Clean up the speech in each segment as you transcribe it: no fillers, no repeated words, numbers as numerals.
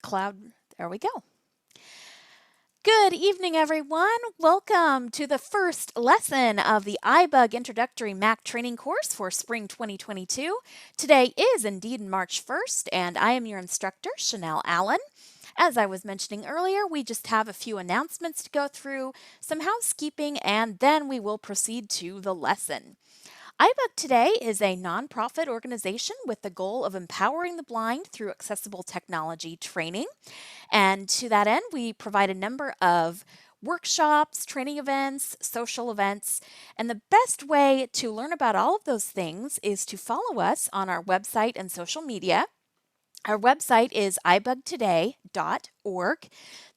cloud. There we go. Good evening, everyone. Welcome to the first lesson of the iBug Introductory Mac Training course for Spring 2022. Today is indeed March 1st, and I am your instructor, Chanel Allen. As I was mentioning earlier, we just have a few announcements to go through, some housekeeping, and then we will proceed to the lesson. iBug Today is a nonprofit organization with the goal of empowering the blind through accessible technology training. And to that end, we provide a number of workshops, training events, social events, and the best way to learn about all of those things is to follow us on our website and social media. Our website is ibugtoday.org.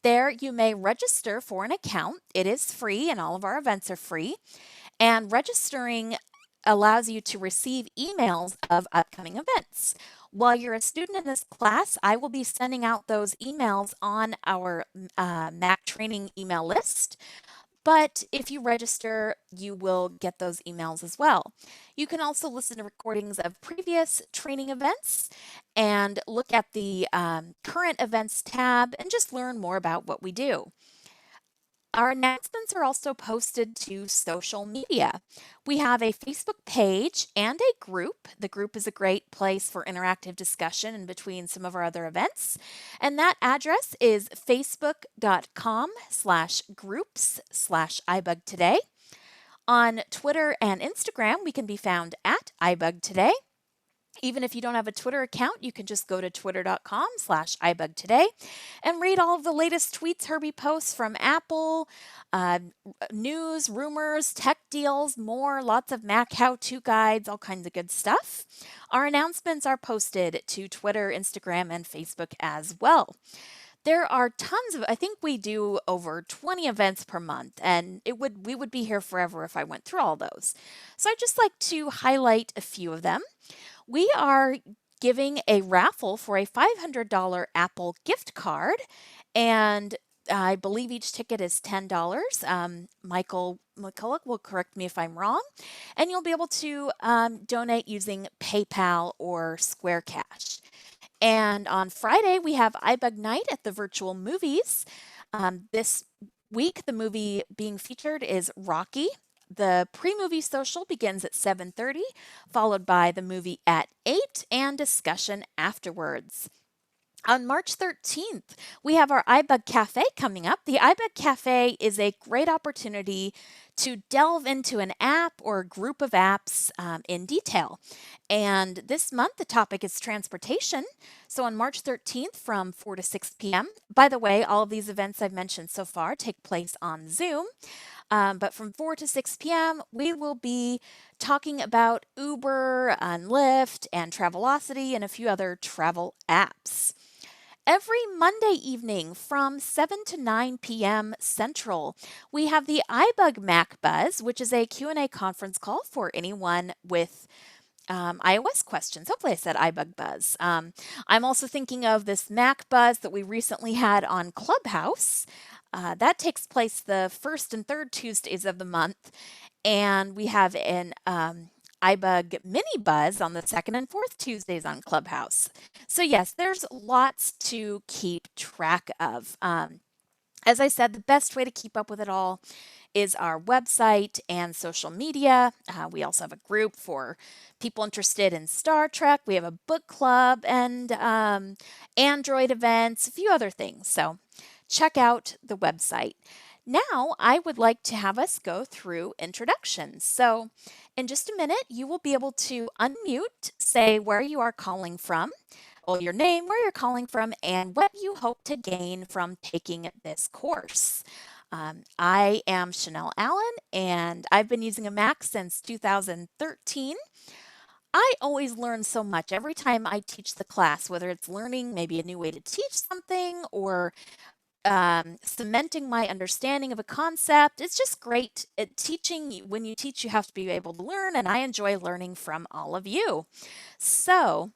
There you may register for an account. It is free and all of our events are free. And registering allows you to receive emails of upcoming events. While you're a student in this class, I will be sending out those emails on our Mac training email list. But if you register, you will get those emails as well. You can also listen to recordings of previous training events and look at the current events tab and just learn more about what we do. Our announcements are also posted to social media. We have a Facebook page and a group. The group is a great place for interactive discussion in between some of our other events. And that address is facebook.com/groups/iBugToday. On Twitter and Instagram, we can be found at iBugToday. Even if you don't have a Twitter account, you can just go to twitter.com/iBugToday and read all of the latest tweets Herbie posts from Apple, news, rumors, tech deals, more, lots of Mac how-to guides, all kinds of good stuff. Our announcements are posted to Twitter, Instagram, and Facebook as well. There are tons of, I think we do over 20 events per month, and we would be here forever if I went through all those. So I'd just like to highlight a few of them. We are giving a raffle for a $500 Apple gift card, and I believe each ticket is $10. Michael McCulloch will correct me if I'm wrong, and you'll be able to donate using PayPal or Square Cash. And on Friday, we have iBug Night at the virtual movies. This week, the movie being featured is Rocky. The pre-movie social begins at 7:30, followed by the movie at 8 and discussion afterwards. On March 13th, we have our iBug Cafe coming up. The iBug Cafe is a great opportunity to delve into an app or a group of apps in detail. And this month, the topic is transportation. So on March 13th from 4 to 6 p.m. By the way, all of these events I've mentioned so far take place on Zoom. But from 4 to 6 p.m., we will be talking about Uber and Lyft and Travelocity and a few other travel apps. Every Monday evening from 7 to 9 p.m. Central, we have the iBug Mac Buzz, which is a Q&A conference call for anyone with iOS questions. Hopefully I said iBug Buzz. I'm also thinking of this Mac Buzz that we recently had on Clubhouse. That takes place the first and third Tuesdays of the month, and we have an iBug Mini Buzz on the second and fourth Tuesdays on Clubhouse. So yes, there's lots to keep track of. As I said, the best way to keep up with it all is our website and social media. We also have a group for people interested in Star Trek. We have a book club and Android events, a few other things. So check out the website. Now, I would like to have us go through introductions. So in just a minute, you will be able to unmute, say where you are calling from, or your name, where you're calling from, and what you hope to gain from taking this course. I am Chanel Allen, and I've been using a Mac since 2013. I always learn so much every time I teach the class, whether it's learning maybe a new way to teach something or cementing my understanding of a concept. It's just great at teaching. When you teach, you have to be able to learn, and I enjoy learning from all of you. So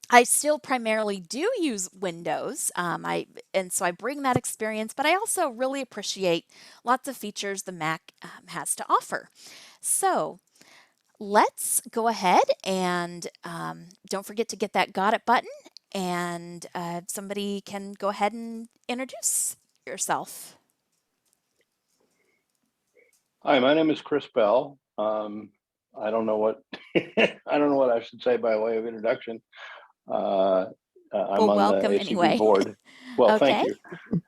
I still primarily do use Windows, and so I bring that experience, but I also really appreciate lots of features the Mac has to offer. So let's go ahead and don't forget to get that Got It button and somebody can go ahead and introduce yourself. Hi, my name is Chris Bell. I don't know what I don't know what I should say by way of introduction. I'm Well, on the welcome ACB anyway. board. Well, thank Okay. you.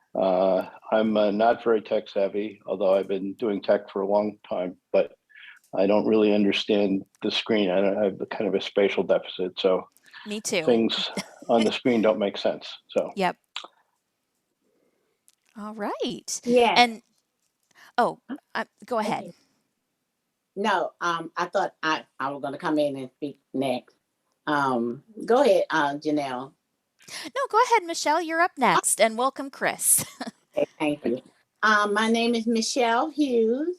I'm not very tech savvy, although I've been doing tech for a long time, but I don't really understand the screen. I have kind of a spatial deficit, so Me too. things on the screen don't make sense. So Yep. All right. Yes. And oh, go ahead. Okay. No, I thought I was gonna come in and speak next. Go ahead, Janelle. No, go ahead, Michelle. You're up next, and welcome, Chris. Okay, thank you. My name is Michelle Hughes.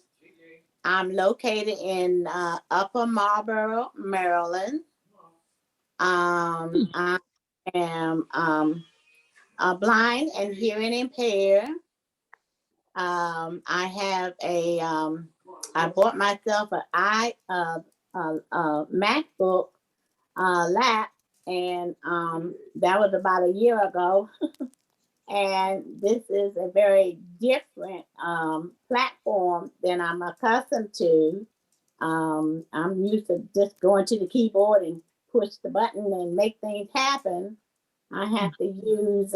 I'm located in Upper Marlboro, Maryland. I am blind and hearing impaired. I have I bought myself a MacBook lap, and that was about a year ago. And this is a very different platform than I'm accustomed to. I'm used to just going to the keyboard and push the button and make things happen. I have to use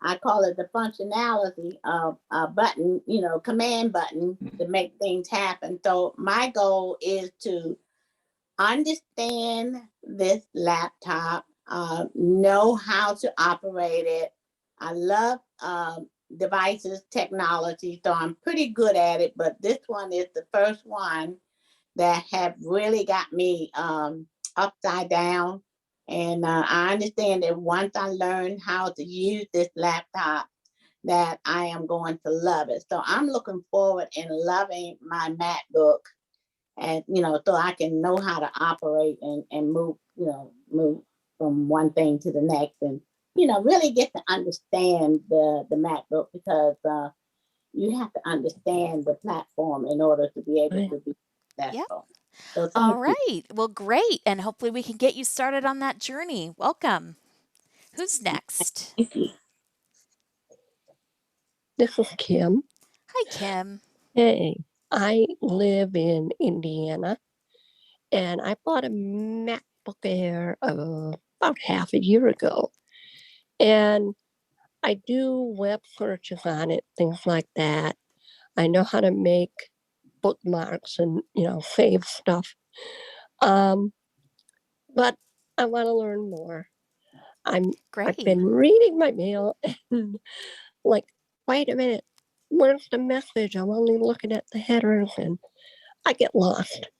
I call it the functionality of a button, command button to make things happen. So my goal is to understand this laptop, know how to operate it. I love devices, technology, so I'm pretty good at it, but this one is the first one that have really got me upside down. And I understand that once I learn how to use this laptop, that I am going to love it. So I'm looking forward and loving my MacBook, and so I can know how to operate and move from one thing to the next, and really get to understand the MacBook, because you have to understand the platform in order to be able to be successful. So All thank you. right. Well, great. And hopefully we can get you started on that journey. Welcome. Who's next? This is Kim. Hi, Kim. Hey, I live in Indiana, and I bought a MacBook Air about half a year ago. And I do web searches on it, things like that. I know how to make bookmarks and, save stuff. But I want to learn more. I've Great. been reading my mail and like, wait a minute, where's the message? I'm only looking at the headers and I get lost.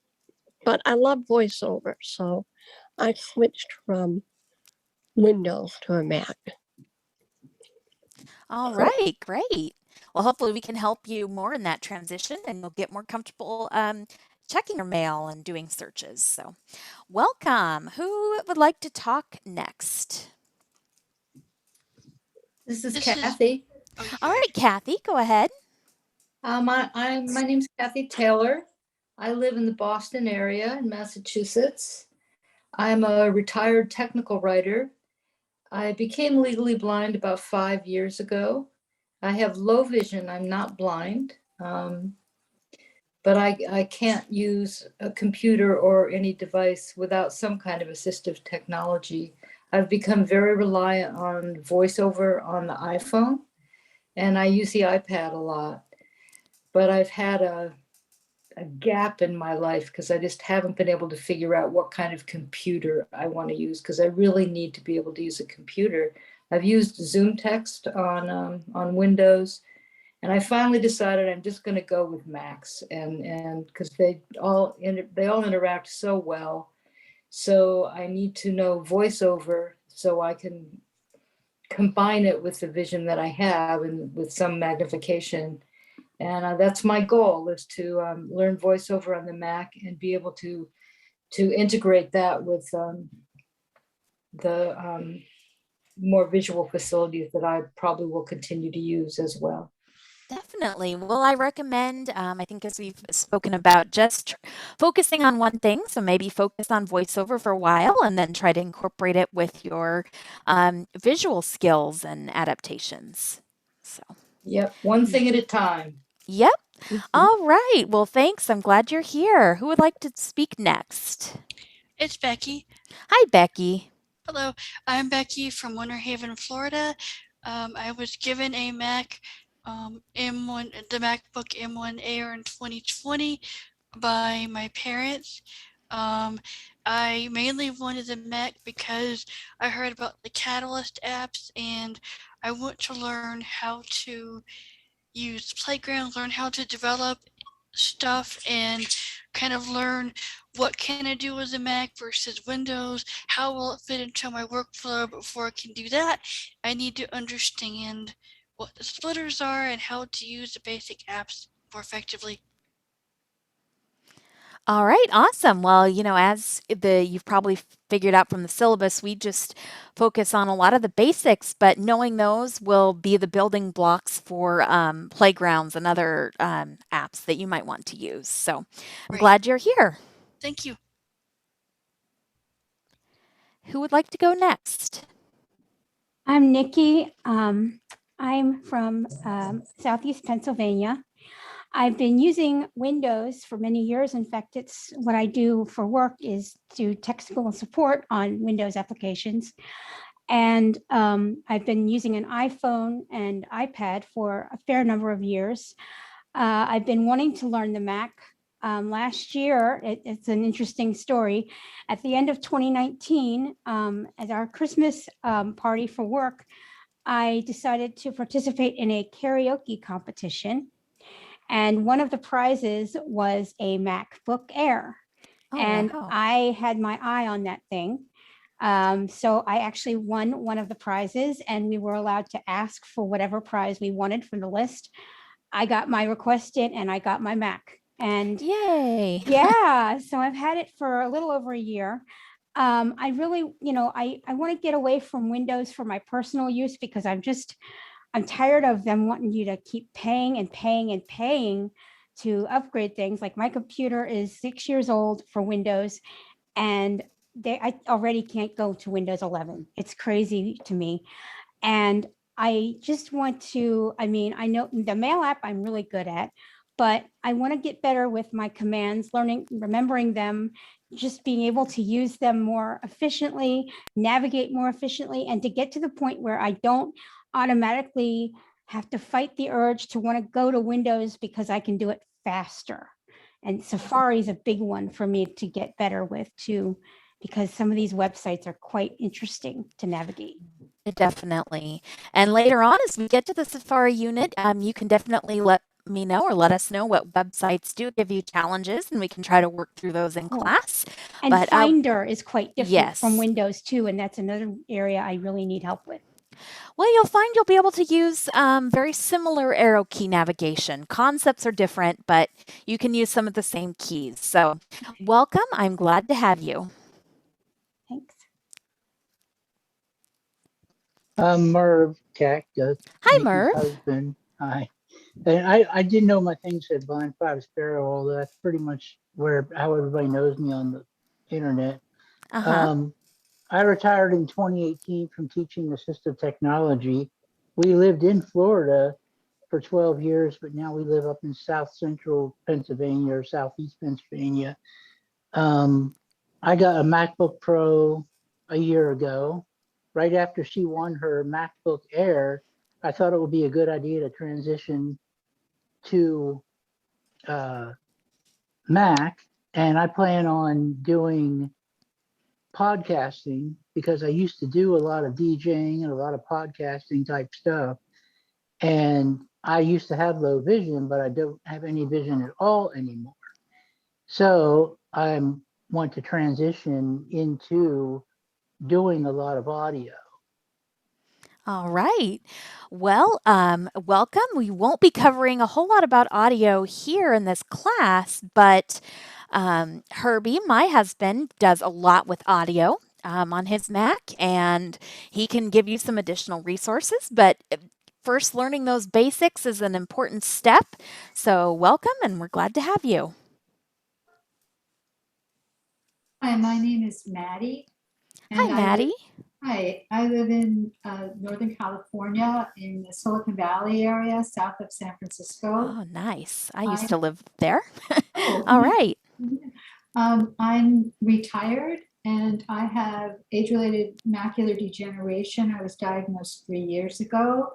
But I love VoiceOver, so I switched from Windows to a Mac. All right. Great. Well, hopefully we can help you more in that transition and you'll get more comfortable checking your mail and doing searches. So, welcome. Who would like to talk next? This is Kathy. All right, Kathy, go ahead. My name's Kathy Taylor. I live in the Boston area in Massachusetts. I'm a retired technical writer. I became legally blind about 5 years ago. I have low vision. I'm not blind, but I can't use a computer or any device without some kind of assistive technology. I've become very reliant on VoiceOver on the iPhone, and I use the iPad a lot. But I've had a gap in my life because I just haven't been able to figure out what kind of computer I want to use, because I really need to be able to use a computer. I've used Zoom Text on Windows, and I finally decided I'm just going to go with Macs, and because they all interact so well. So I need to know VoiceOver so I can combine it with the vision that I have and with some magnification. And that's my goal, is to learn VoiceOver on the Mac and be able to integrate that with the more visual facilities that I probably will continue to use as well. Definitely. Well, I recommend, I think as we've spoken about, just focusing on one thing. So maybe focus on voiceover for a while and then try to incorporate it with your visual skills and adaptations. So, Yep, one thing at a time. yep. Mhm. All right. Well, thanks. I'm glad you're here. Who would like to speak next? It's Becky. Hi, Becky. Hello, I'm Becky from Winter Haven, Florida. I was given a Mac M1, the MacBook M1 Air in 2020 by my parents. I mainly wanted the Mac because I heard about the Catalyst apps and I want to learn how to use Playground, learn how to develop stuff and kind of learn what can I do with a Mac versus Windows, how will it fit into my workflow. Before I can do that, I need to understand what the splitters are and how to use the basic apps more effectively. All right, awesome. Well, as you've probably figured out from the syllabus, we just focus on a lot of the basics, but knowing those will be the building blocks for playgrounds and other apps that you might want to use. So I'm Great. glad you're here. Thank you. Who would like to go next? I'm Nikki. I'm from Southeast Pennsylvania. I've been using Windows for many years. In fact, it's what I do for work is do technical support on Windows applications. And I've been using an iPhone and iPad for a fair number of years. I've been wanting to learn the Mac. Last year, it's an interesting story. At the end of 2019, at our Christmas party for work, I decided to participate in a karaoke competition. And one of the prizes was a MacBook Air. Oh, And wow. I had my eye on that thing. So I actually won one of the prizes, and we were allowed to ask for whatever prize we wanted from the list. I got my request in and I got my Mac. And Yay. yeah, so I've had it for a little over a year. I really, I want to get away from Windows for my personal use because I'm tired of them wanting you to keep paying and paying and paying to upgrade things. Like my computer is 6 years old for Windows, and I already can't go to Windows 11. It's crazy to me. And I just want to, I know the mail app I'm really good at, but I want to get better with my commands, remembering them, just being able to use them more efficiently, navigate more efficiently, and to get to the point where I don't automatically have to fight the urge to want to go to Windows because I can do it faster. And Safari is a big one for me to get better with too, because some of these websites are quite interesting to navigate. Definitely. And later on, as we get to the Safari unit, you can definitely let me know or let us know what websites do give you challenges, and we can try to work through those in Cool. class. And But Finder is quite different from yes. Windows too, and that's another area I really need help with. Well, you'll find you'll be able to use very similar arrow key navigation. Concepts are different, but you can use some of the same keys. So, welcome. I'm glad to have you. Thanks. I'm Merv Tech, Hi, Nikki's Merv. husband. Hi. And I didn't know my thing said Blind Five Sparrow, although that's pretty much how everybody knows me on the internet. Uh-huh. I retired in 2018 from teaching assistive technology. We lived in Florida for 12 years, but now we live up in South Central Pennsylvania or Southeast Pennsylvania. I got a MacBook Pro a year ago. Right after she won her MacBook Air, I thought it would be a good idea to transition to Mac, and I plan on doing podcasting because I used to do a lot of DJing and a lot of podcasting type stuff. And I used to have low vision, but I don't have any vision at all anymore. So I want to transition into doing a lot of audio. All right. Well, welcome. We won't be covering a whole lot about audio here in this class, but Herbie, my husband, does a lot with audio on his Mac, and he can give you some additional resources. But first learning those basics is an important step. So welcome, and we're glad to have you. Hi, my name is Maddie. Hi, Maddie. Hi, I live in Northern California in the Silicon Valley area, south of San Francisco. Oh, nice. I used to live there. Oh, All right. I'm retired and I have age-related macular degeneration. I was diagnosed 3 years ago.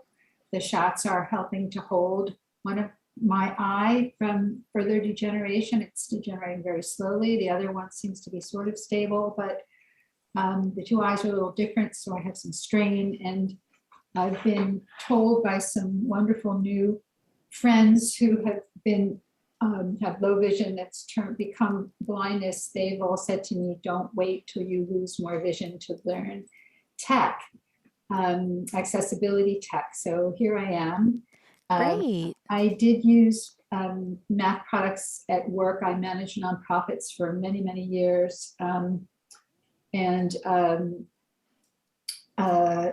The shots are helping to hold one of my eye from further degeneration. It's degenerating very slowly. The other one seems to be sort of stable, but the two eyes are a little different, so I have some strain. And I've been told by some wonderful new friends who have been have low vision that's become blindness. They've all said to me, "Don't wait till you lose more vision to learn tech, accessibility tech." So here I am. Great. I did use Mac products at work. I managed nonprofits for many, many years.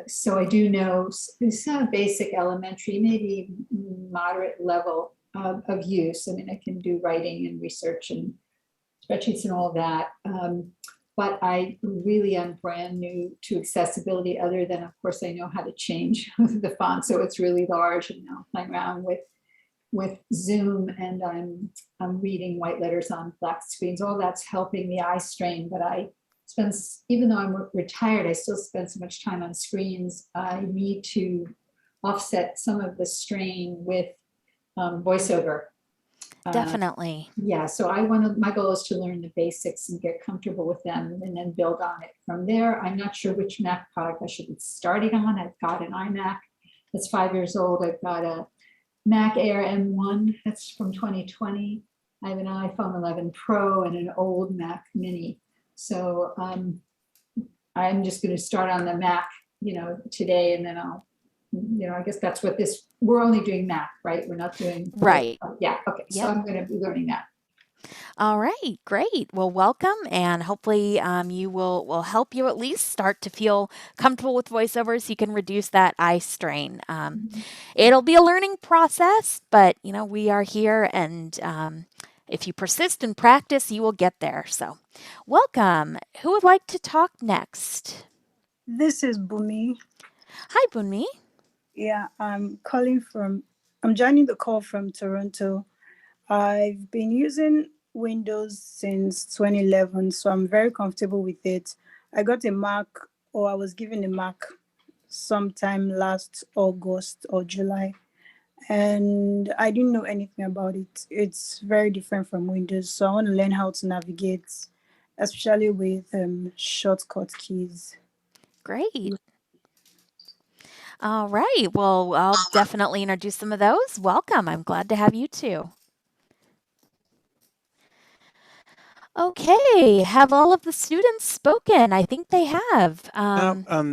So I do know some basic elementary, maybe moderate level of use. I mean, I can do writing and research and spreadsheets and all that. But I really am brand new to accessibility, other than, of course, I know how to change the font. So it's really large, and now playing around with Zoom, and I'm reading white letters on black screens. All that's helping the eye strain, but even though I'm retired, I still spend so much time on screens. I need to offset some of the strain with VoiceOver. Definitely. Yeah, so my goal is to learn the basics and get comfortable with them and then build on it from there. I'm not sure which Mac product I should be starting on. I've got an iMac that's 5 years old. I've got a Mac Air M1 that's from 2020. I have an iPhone 11 Pro and an old Mac Mini. So I'm just going to start on the Mac, today, and then I'll, I guess that's what we're only doing Mac, right? We're not doing. Right. Yeah. Okay. So I'm going to be learning that. All right, great. Well, welcome, and hopefully you will help you at least start to feel comfortable with VoiceOver so you can reduce that eye strain. It'll be a learning process, but we are here, and if you persist and practice, you will get there. So welcome. Who would like to talk next? This is Bumi. Hi, Bunmi. Yeah, I'm joining the call from Toronto. I've been using Windows since 2011, so I'm very comfortable with it. I got a Mac, or I was given a Mac sometime last August or July, and I didn't know anything about it. It's very different from Windows, so I want to learn how to navigate, especially with shortcut keys. Great. All right. Well, I'll definitely introduce some of those. Welcome. I'm glad to have you too. Okay. Have all of the students spoken? I think they have.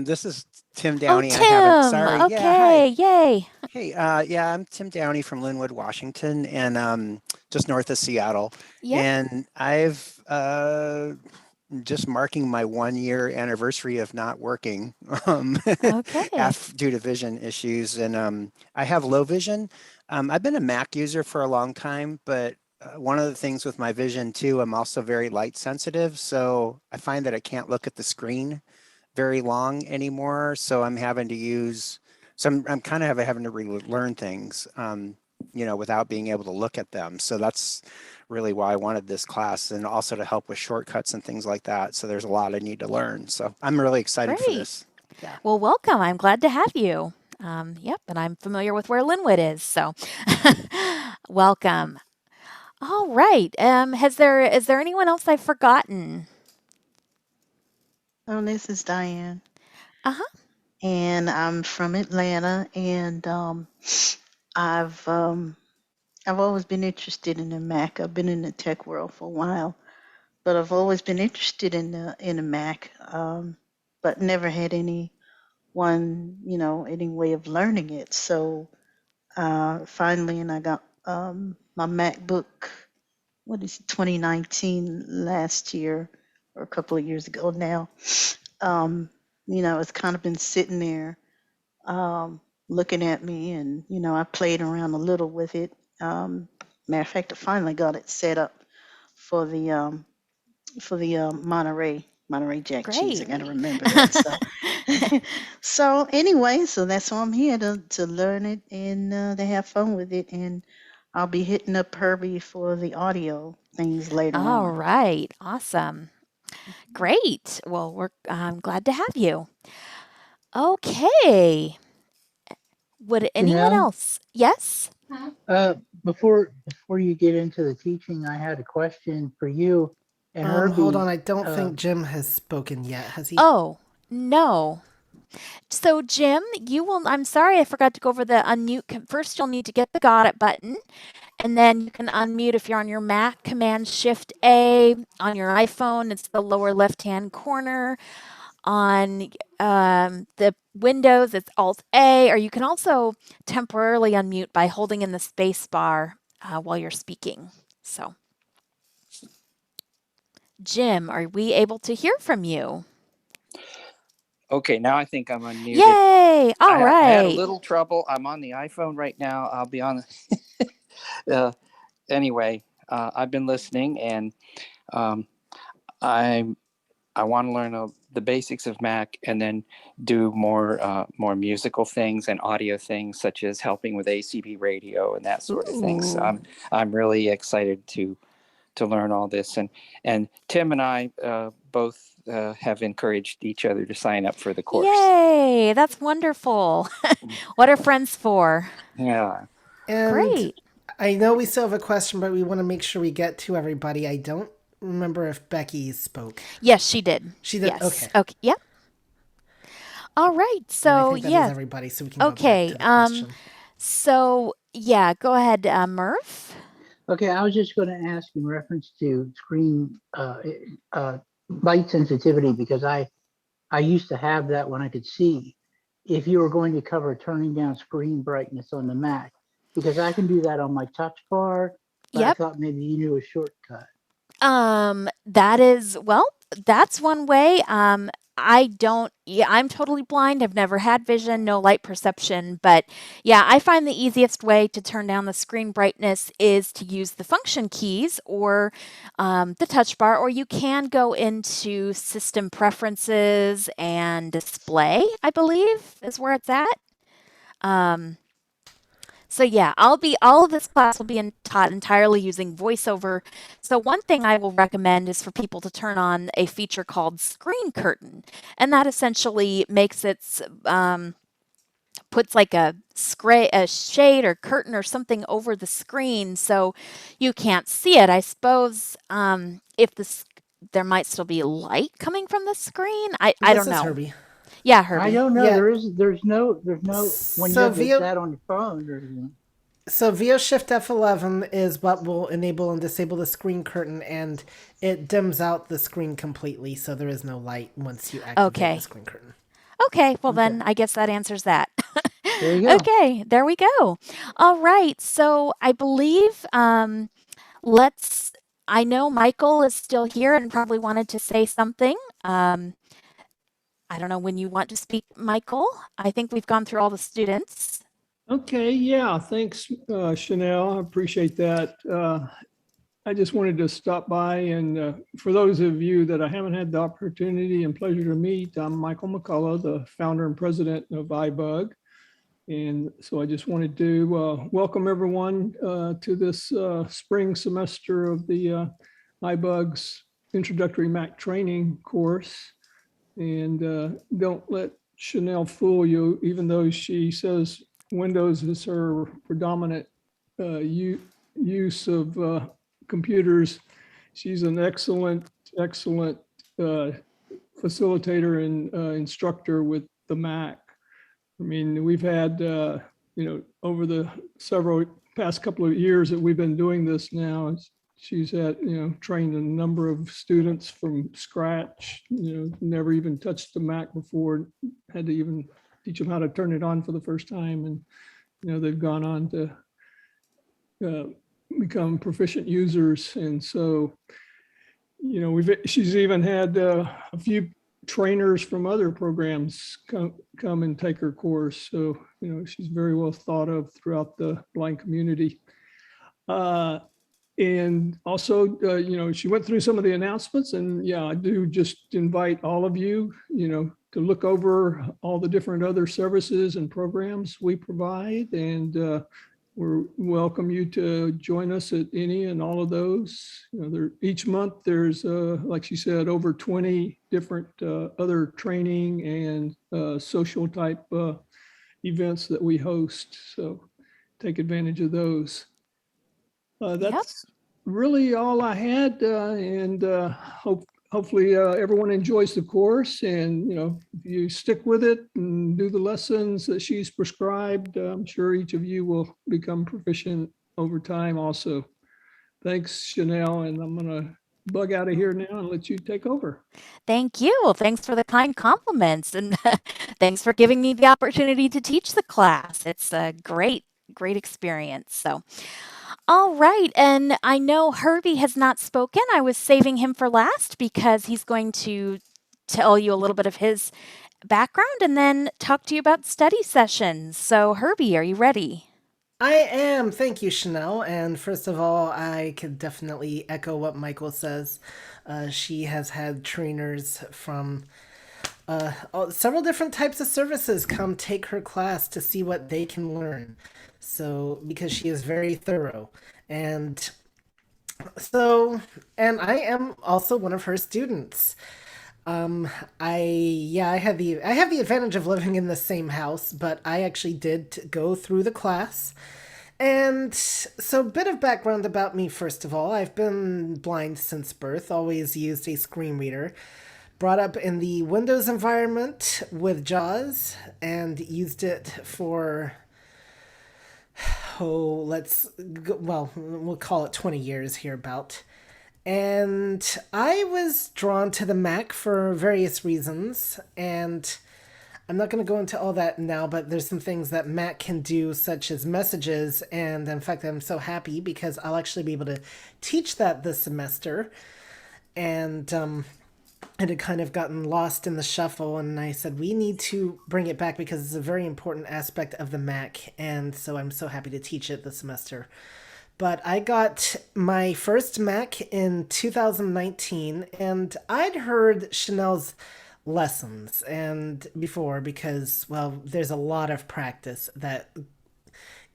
This is Tim Oh, Downey. I haven't. Tim. Sorry. Yeah. Okay. Hi. Yay. Hey. Yeah. I'm Tim Downey from Linwood, Washington, and just north of Seattle. Yep. And I've just marking my 1-year anniversary of not working Okay. due to vision issues, and I have low vision. I've been a Mac user for a long time, but one of the things with my vision too, I'm also very light sensitive, so I find that I can't look at the screen very long anymore. So I'm having to use I'm kind of having to relearn things, without being able to look at them. So that's really why I wanted this class, and also to help with shortcuts and things like that. So there's a lot I need to learn. So I'm really excited for Great. this. Yeah. Well, welcome. I'm glad to have you. Yep. And I'm familiar with where Linwood is. So welcome. All right. Is there anyone else I've forgotten? Oh, this is Diane, Uh-huh. and I'm from Atlanta, and I've always been interested in the Mac. I've been in the tech world for a while, but I've always been interested in the Mac, but never had any way of learning it. So finally, and I got my MacBook. What is it, 2019, last year, or a couple of years ago now. It's kind of been sitting there, looking at me, and I played around a little with it. Matter of fact, I finally got it set up for the Monterey Jack cheese. I Great. got to remember that. So, so anyway, so that's why I'm here to learn it and to have fun with it. And I'll be hitting up Herbie for the audio things later All on. right. Awesome. Great. Well, I'm glad to have you. Okay. Would anyone Janelle, else? Yes? before you get into the teaching, I had a question for you and Hold on. Herbie. I don't think Jim has spoken yet. Has he? Oh, no. So, Jim, I'm sorry I forgot to go over the unmute. First, you'll need to get the Got It button, and then you can unmute if you're on your Mac, Command Shift A. On your iPhone, it's the lower left-hand corner. On the Windows, it's Alt A, or you can also temporarily unmute by holding in the space bar while you're speaking. So, Jim, are we able to hear from you? Okay, now I think I'm unmuted. Yay! All right. I had a little trouble. I'm on the iPhone right now. I'll be on. Anyway, I've been listening, and I want to learn the basics of Mac, and then do more musical things and audio things, such as helping with ACB radio and that sort of thing. So I'm really excited to learn all this, and Tim and I both have encouraged each other to sign up for the course. Yay! That's wonderful. What are friends for? Yeah. And Great. I know we still have a question, but we want to make sure we get to everybody. I don't remember if Becky spoke. Yes, she did. She did. Yes. Okay. Okay. Yep. All right. And So I think that yeah. is everybody. So we can Okay. go back to the question. So yeah. Go ahead, Murph. Okay, I was just going to ask in reference to screen light sensitivity, because I used to have that when I could see. If you were going to cover turning down screen brightness on the Mac, because I can do that on my touch bar, but I thought maybe you knew a shortcut. That's one way. I'm totally blind. I've never had vision, no light perception, but yeah, I find the easiest way to turn down the screen brightness is to use the function keys or the touch bar, or you can go into system preferences and display, I believe is where it's at. So yeah, all of this class will be taught entirely using VoiceOver. So one thing I will recommend is for people to turn on a feature called Screen Curtain, and that essentially makes puts like a shade or curtain or something over the screen so you can't see it. I suppose if there might still be light coming from the screen. I don't know. Herbie. Yeah, Herbie. I don't know. Yeah. There's no when you have that on your phone. So VO Shift F11 is what will enable and disable the screen curtain, and it dims out the screen completely, so there is no light once you activate the screen curtain. Okay, well then I guess that answers that. There you go. Okay, there we go. All right, so I believe I know Michael is still here and probably wanted to say something. I don't know when you want to speak, Michael. I think we've gone through all the students. Okay, yeah, thanks, Chanel. I appreciate that. I just wanted to stop by, and for those of you that I haven't had the opportunity and pleasure to meet, I'm Michael McCullough, the founder and president of iBug. And so I just wanted to welcome everyone to this spring semester of the iBug's Introductory Mac Training course. And don't let Chanel fool you, even though she says Windows is her predominant use of computers. She's an excellent facilitator and instructor with the Mac. I mean, we've had, over the past couple of years that we've been doing this now, she's had, trained a number of students from scratch, never even touched the Mac before, had to even teach them how to turn it on for the first time. And, they've gone on to become proficient users. And so, she's even had a few trainers from other programs come and take her course. So, she's very well thought of throughout the blind community. And also, she went through some of the announcements, and yeah, I do just invite all of you, to look over all the different other services and programs we provide. And we welcome you to join us at any and all of those. Each month there's, like she said, over 20 different other training and social type events that we host. So take advantage of those. That's really all I had, and hopefully everyone enjoys the course, and if you stick with it and do the lessons that she's prescribed, I'm sure each of you will become proficient over time also. Thanks, Chanel, and I'm gonna bug out of here now and let you take over. Thank you. Well, thanks for the kind compliments, and thanks for giving me the opportunity to teach the class. It's a great experience. So, all right. And I know Herbie has not spoken. I was saving him for last because he's going to tell you a little bit of his background and then talk to you about study sessions. So, Herbie, are you ready? I am. Thank you, Chanel. And first of all, I could definitely echo what Michael says. She has had trainers from several different types of services come take her class to see what they can learn. So, because she is very thorough. And and I am also one of her students. I have the advantage of living in the same house, but I actually did go through the class. And so, a bit of background about me, first of all. I've been blind since birth, always used a screen reader. Brought up in the Windows environment with JAWS and used it for, we'll call it 20 years here about. And I was drawn to the Mac for various reasons, and I'm not going to go into all that now, but there's some things that Mac can do, such as messages, and in fact, I'm so happy because I'll actually be able to teach that this semester. And it had kind of gotten lost in the shuffle, and I said, we need to bring it back because it's a very important aspect of the Mac, and so I'm so happy to teach it this semester. But I got my first Mac in 2019, and I'd heard Chanel's lessons and before because, well, there's a lot of practice that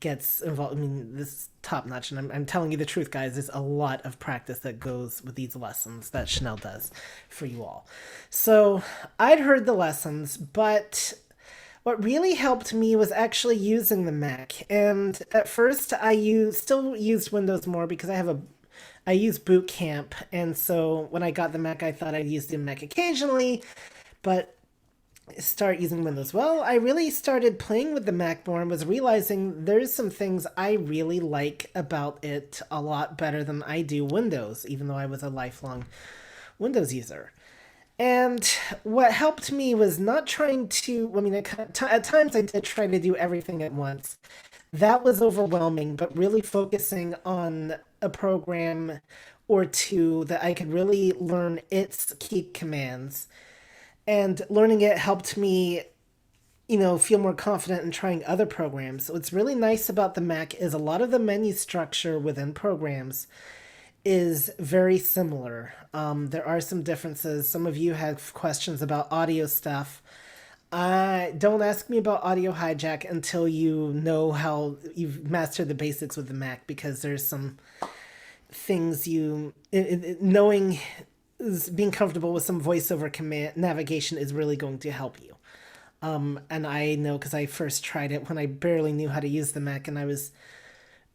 gets involved. I mean, this is top notch, and I'm telling you the truth, guys. There's a lot of practice that goes with these lessons that Chanel does for you all. So I'd heard the lessons, but what really helped me was actually using the Mac. And at first, still used Windows more because I use Boot Camp, and so when I got the Mac, I thought I'd use the Mac occasionally, but start using Windows. Well, I really started playing with the Mac more and was realizing there's some things I really like about it a lot better than I do Windows, even though I was a lifelong Windows user. And what helped me was not trying to, at times I did try to do everything at once. That was overwhelming, but really focusing on a program or two that I could really learn its key commands. And learning it helped me, feel more confident in trying other programs. So what's really nice about the Mac is a lot of the menu structure within programs is very similar. There are some differences. Some of you have questions about audio stuff. Don't ask me about Audio Hijack until you know how you've mastered the basics with the Mac, because there's some things knowing, being comfortable with some voiceover command navigation is really going to help you. And I know because I first tried it when I barely knew how to use the Mac, and I was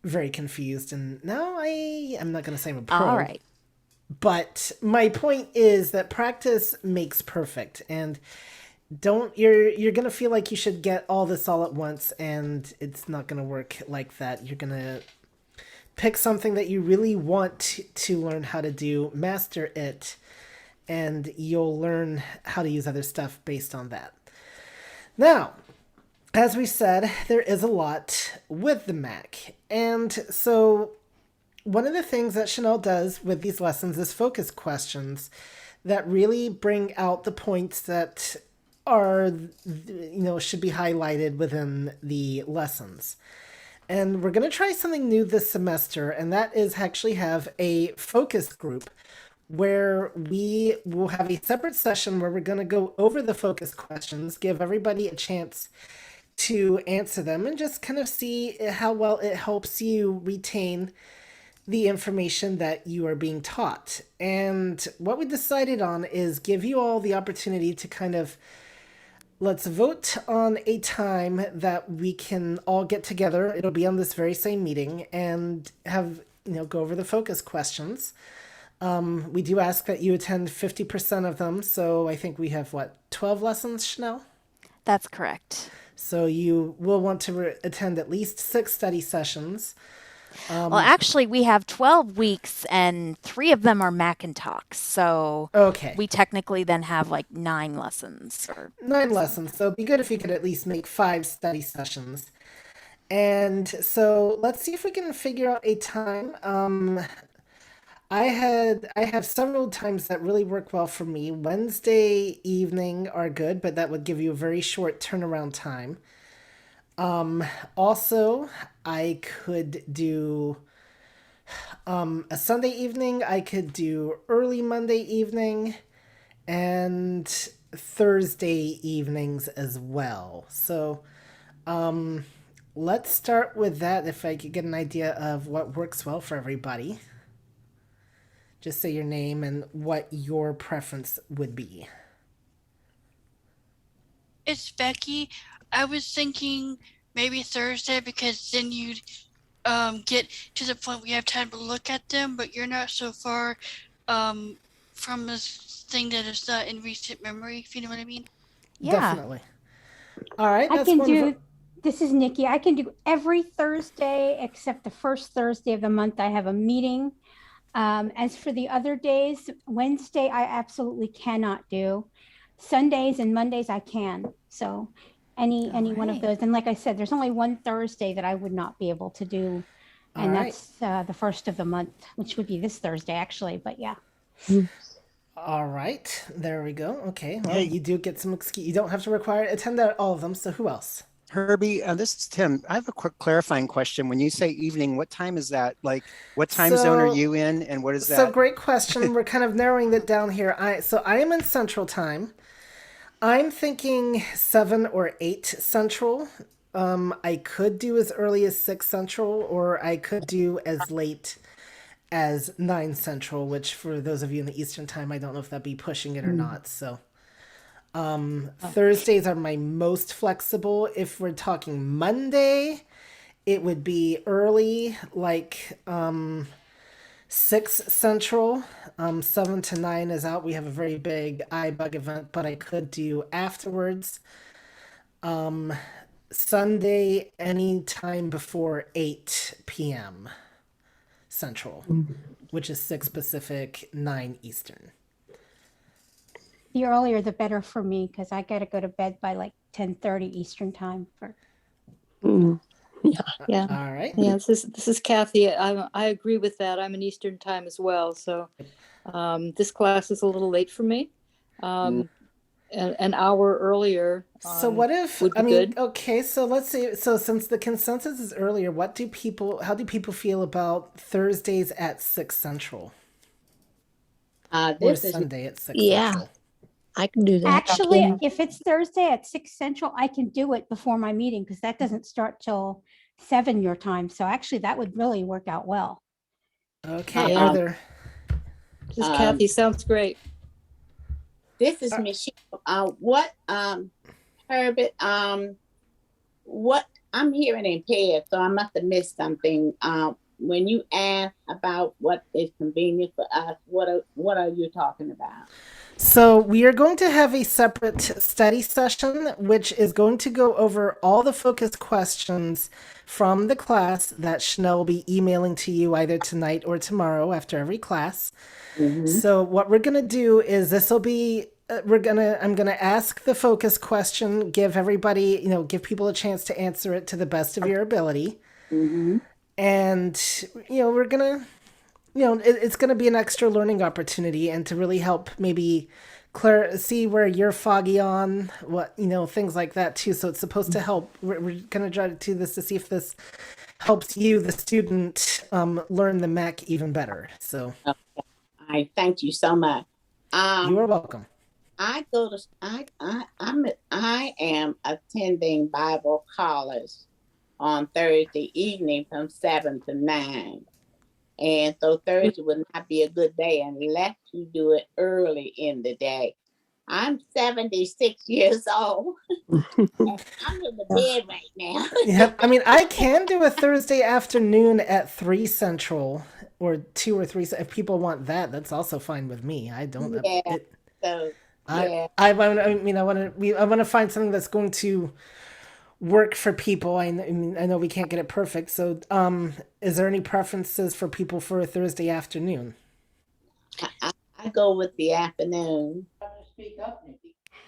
very confused, and now I'm not going to say I'm a pro. All right. But my point is that practice makes perfect, and you're going to feel like you should get all this all at once, and it's not going to work like that. You're going to pick something that you really want to learn how to do, master it, and you'll learn how to use other stuff based on that. Now, as we said, there is a lot with the Mac. And so one of the things that Chanel does with these lessons is focus questions that really bring out the points that are, should be highlighted within the lessons. And we're going to try something new this semester, and that is actually have a focus group where we will have a separate session where we're going to go over the focus questions, give everybody a chance to answer them, and just kind of see how well it helps you retain the information that you are being taught. And what we decided on is give you all the opportunity to kind of let's vote on a time that we can all get together. It'll be on this very same meeting and have, go over the focus questions. We do ask that you attend 50% of them. So I think we have 12 lessons, Chanel? That's correct. So you will want to attend at least 6 study sessions. Well, actually, we have 12 weeks and 3 of them are Mac and Talks. So Okay. we technically then have 9 lessons. 9 lessons. So it'd be good if you could at least make 5 study sessions. And so let's see if we can figure out a time. I have several times that really work well for me. Wednesday evening are good, but that would give you a very short turnaround time. Also, I could do a Sunday evening. I could do early Monday evening and Thursday evenings as well. So, let's start with that if I could get an idea of what works well for everybody. Just say your name and what your preference would be. It's Becky. I was thinking maybe Thursday because then you'd get to the point where you have time to look at them, but you're not so far from this thing that is not in recent memory, if you know what I mean. Yeah. Definitely. All right. I can do, this is Nikki. I can do every Thursday except the first Thursday of the month. I have a meeting. As for the other days, Wednesday, I absolutely cannot do. Sundays and Mondays, I can. So any one of those. And like I said, there's only one Thursday that I would not be able to do. And that's the first of the month, which would be this Thursday, actually. But yeah. All right. There we go. Okay. Well, you do get some excuse. You don't have to attend all of them. So who else? Herbie, this is Tim. I have a quick clarifying question. When you say evening, what time is that? Like, what time zone are you in, and what is that? So great question. We're kind of narrowing that down here. I am in Central Time. I'm thinking 7 or 8 Central. I could do as early as 6 Central, or I could do as late as 9 Central, which for those of you in the Eastern Time, I don't know if that'd be pushing it or not. So Thursdays are my most flexible. If we're talking Monday, it would be early, like 6 Central. 7 to 9 is out. We have a very big iBug event, but I could do afterwards. Sunday, any time before 8 p.m. Central, which is 6 Pacific, 9 Eastern. The earlier, the better for me, because I got to go to bed by like 10:30 Eastern Time. Yeah. All right. Yeah. This is Kathy. I agree with that. I'm in Eastern Time as well. So this class is a little late for me. An hour earlier. So what if good. Okay, so let's see. So since the consensus is earlier, how do people feel about Thursdays at 6 Central? Or Sunday at 6 Central? I can do that. Actually, if it's Thursday at 6 Central, I can do it before my meeting because that doesn't start till 7 your time. So actually, that would really work out well. Okay. This is Kathy. Sounds great. This is Michelle. Herbert, what I'm hearing impaired, so I must have missed something. When you ask about what is convenient for us, what are you talking about? So we are going to have a separate study session, which is going to go over all the focus questions from the class that Chanel will be emailing to you either tonight or tomorrow after every class. So what we're going to do is this will be I'm gonna ask the focus question, give everybody, give people a chance to answer it to the best of your ability. And we're gonna it's going to be an extra learning opportunity and to really help maybe see where you're foggy on what, things like that too. So it's supposed to help. We're going to try to do this to see if this helps you, the student, learn the Mac even better. So I thank you so much. You are welcome. I am attending Bible college on Thursday evening from 7 to 9. And so Thursday would not be a good day unless you do it early in the day. I'm 76 years old. I'm in the bed right now. Yeah, I mean, I can do a Thursday afternoon at 3 Central or 2 or 3. If people want that, that's also fine with me. I don't. Yeah. So yeah. I want to find something that's going to work for people. I know we can't get it perfect. So, is there any preferences for people for a Thursday afternoon? I go with the afternoon.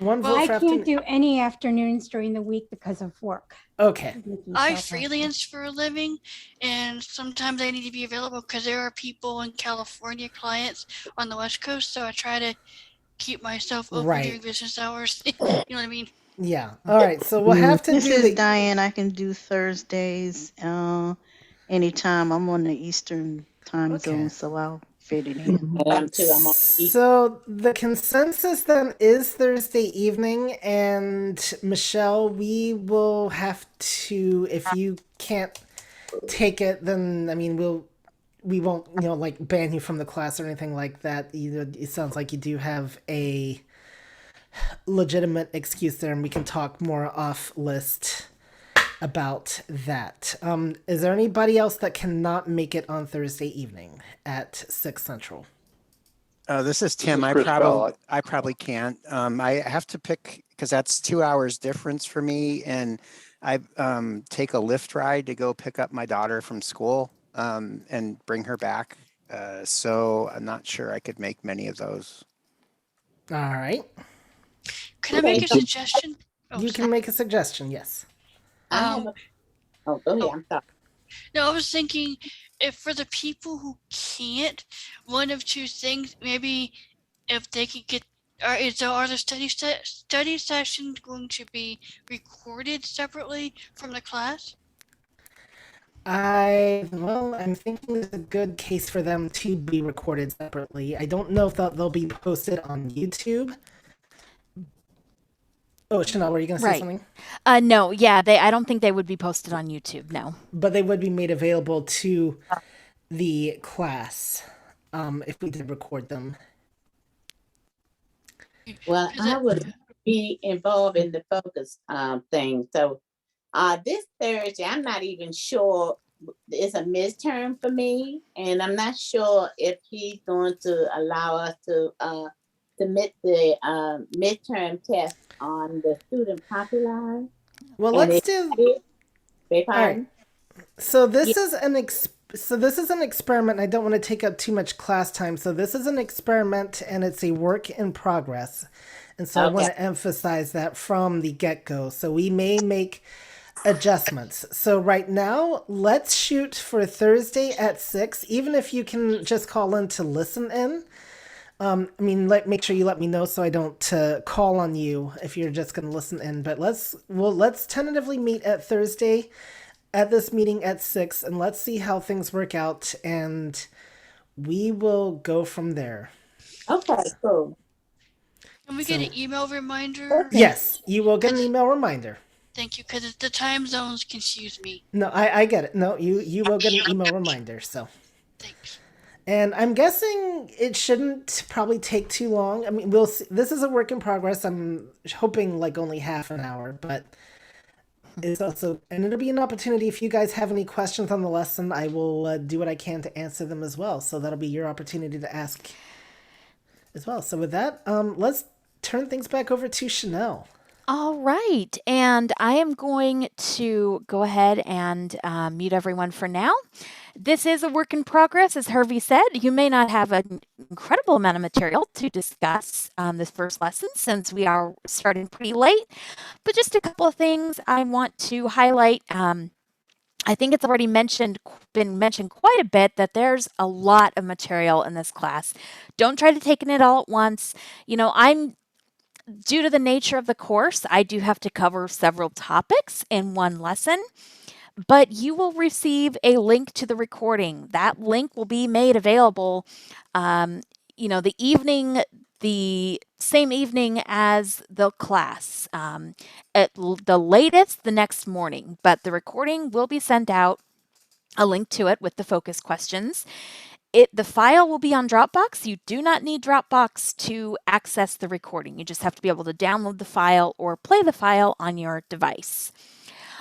I can't do any afternoons during the week because of work. Okay. I freelance for a living, and sometimes I need to be available because there are people in California, clients on the West Coast, so I try to keep myself open during business hours. You know what I mean? Yeah. All right. So we'll have to This do is Diane. I can do Thursdays anytime. I'm on the Eastern time zone, so I'll fit it in. So the consensus then is Thursday evening, and Michelle, we will have to, if you can't take it, then we won't like ban you from the class or anything like that. It sounds like you do have a legitimate excuse there, and we can talk more off list about that. Is there anybody else that cannot make it on Thursday evening at 6 Central? This is Tim. I probably can't. I have to pick because that's 2 hours difference for me, and I take a Lyft ride to go pick up my daughter from school and bring her back. So I'm not sure I could make many of those. All right. Can I make a suggestion? You can make a suggestion. Yes. Go ahead. I'm sorry. No, I was thinking if for the people who can't, one of two things, maybe if they could get, are the study sessions going to be recorded separately from the class? I'm thinking there's a good case for them to be recorded separately. I don't know if they'll be posted on YouTube. Oh, Chanel, were you going to say something? No, yeah, I don't think they would be posted on YouTube, no. But they would be made available to the class if we did record them. Well, I would be involved in the focus thing. So this Thursday, I'm not even sure it's a midterm for me, and I'm not sure if he's going to allow us to submit the midterm test on the student popular. Well, let's do. All right. So this is an experiment. I don't want to take up too much class time. So this is an experiment, and it's a work in progress. And so I want to emphasize that from the get-go. So we may make adjustments. So right now, let's shoot for Thursday at 6. Even if you can just call in to listen in. Make sure you let me know so I don't call on you if you're just going to listen in. But let's tentatively meet at Thursday at this meeting at 6, and let's see how things work out, and we will go from there. Okay, cool. Can we get an email reminder? Yes, you will get an email reminder. Thank you, because the time zones confuse me. No, I get it. No, you will get an email reminder. So. Thanks. And I'm guessing it shouldn't probably take too long. I mean, we'll see. This is a work in progress. I'm hoping like only half an hour, but it's also, and it'll be an opportunity if you guys have any questions on the lesson, I will do what I can to answer them as well. So that'll be your opportunity to ask as well. So with that, let's turn things back over to Chanel. All right. And I am going to go ahead and mute everyone for now. This is a work in progress, as Hervey said. You may not have an incredible amount of material to discuss this first lesson since we are starting pretty late, but just a couple of things I want to highlight I think it's already been mentioned quite a bit that there's a lot of material in this class. Don't try to take it all at once. I'm due to the nature of the course, I do have to cover several topics in one lesson, but you will receive a link to the recording. That link will be made available, the same evening as the class, at the latest the next morning, but the recording will be sent out, a link to it with the focus questions. The file will be on Dropbox. You do not need Dropbox to access the recording. You just have to be able to download the file or play the file on your device.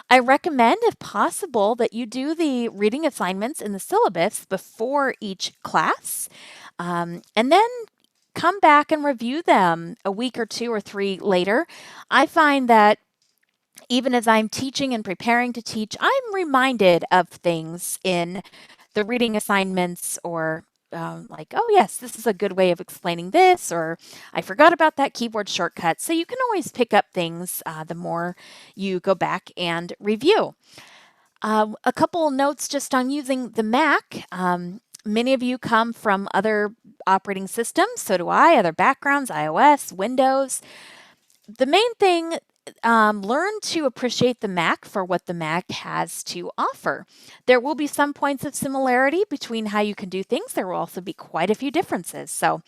I recommend, if possible, that you do the reading assignments in the syllabus before each class, and then come back and review them a week or 2 or 3 later. I find that even as I'm teaching and preparing to teach, I'm reminded of things in the reading assignments, or like, oh, yes, this is a good way of explaining this, or I forgot about that keyboard shortcut. So you can always pick up things the more you go back and review. A couple notes just on using the Mac. Many of you come from other operating systems, so do I, other backgrounds, iOS, Windows. The main thing, learn to appreciate the Mac for what the Mac has to offer. There will be some points of similarity between how you can do things. There will also be quite a few differences. So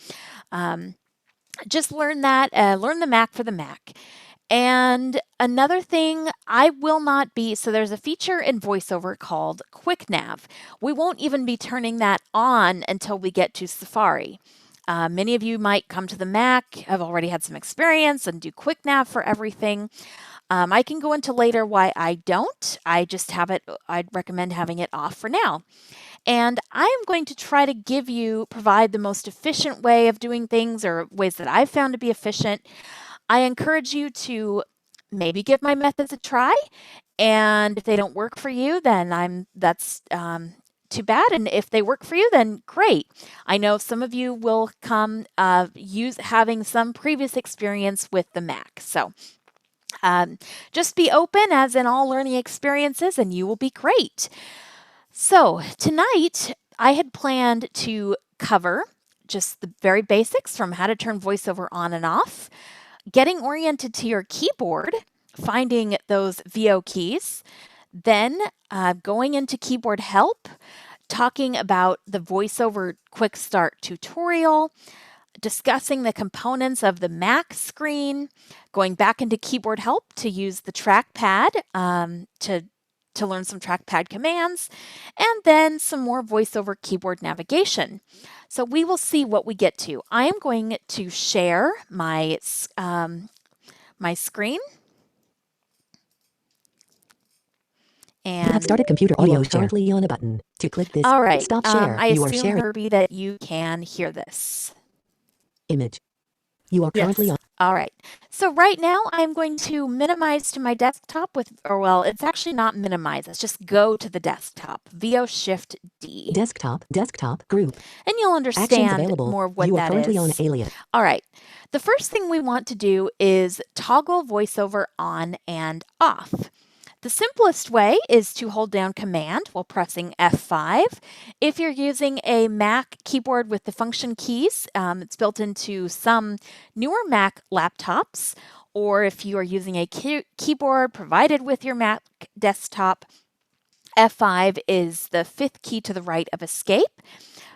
just learn that, learn the Mac for the Mac. And another thing, so there's a feature in VoiceOver called Quick Nav. We won't even be turning that on until we get to Safari. Many of you might come to the Mac, have already had some experience, and do Quick Nav for everything. I can go into later why I don't. I'd recommend having it off for now. And I am going to try to provide the most efficient way of doing things, or ways that I've found to be efficient. I encourage you to maybe give my methods a try, and if they don't work for you, then that's too bad. And if they work for you, then great. I know some of you will come having some previous experience with the Mac. So just be open, as in all learning experiences, and you will be great. So tonight, I had planned to cover just the very basics, from how to turn VoiceOver on and off, getting oriented to your keyboard, finding those VO keys, then going into keyboard help, talking about the VoiceOver Quick Start tutorial, discussing the components of the Mac screen, going back into keyboard help to use the trackpad to learn some trackpad commands, and then some more VoiceOver keyboard navigation. So we will see what we get to. I am going to share my screen. And you have started computer audio currently on a button. To click this, all right. stop share. I You are assume, sharing Herbie, that you can hear this. image. You are currently on. All right. So right now I'm going to minimize to my desktop it's actually not minimize. Let's just go to the desktop. VO Shift D. Desktop group. And you'll understand more of what you are that currently is. on alias. All right. The first thing we want to do is toggle VoiceOver on and off. The simplest way is to hold down Command while pressing F5. If you're using a Mac keyboard with the function keys, it's built into some newer Mac laptops, or if you are using a keyboard provided with your Mac desktop, F5 is the 5th key to the right of Escape.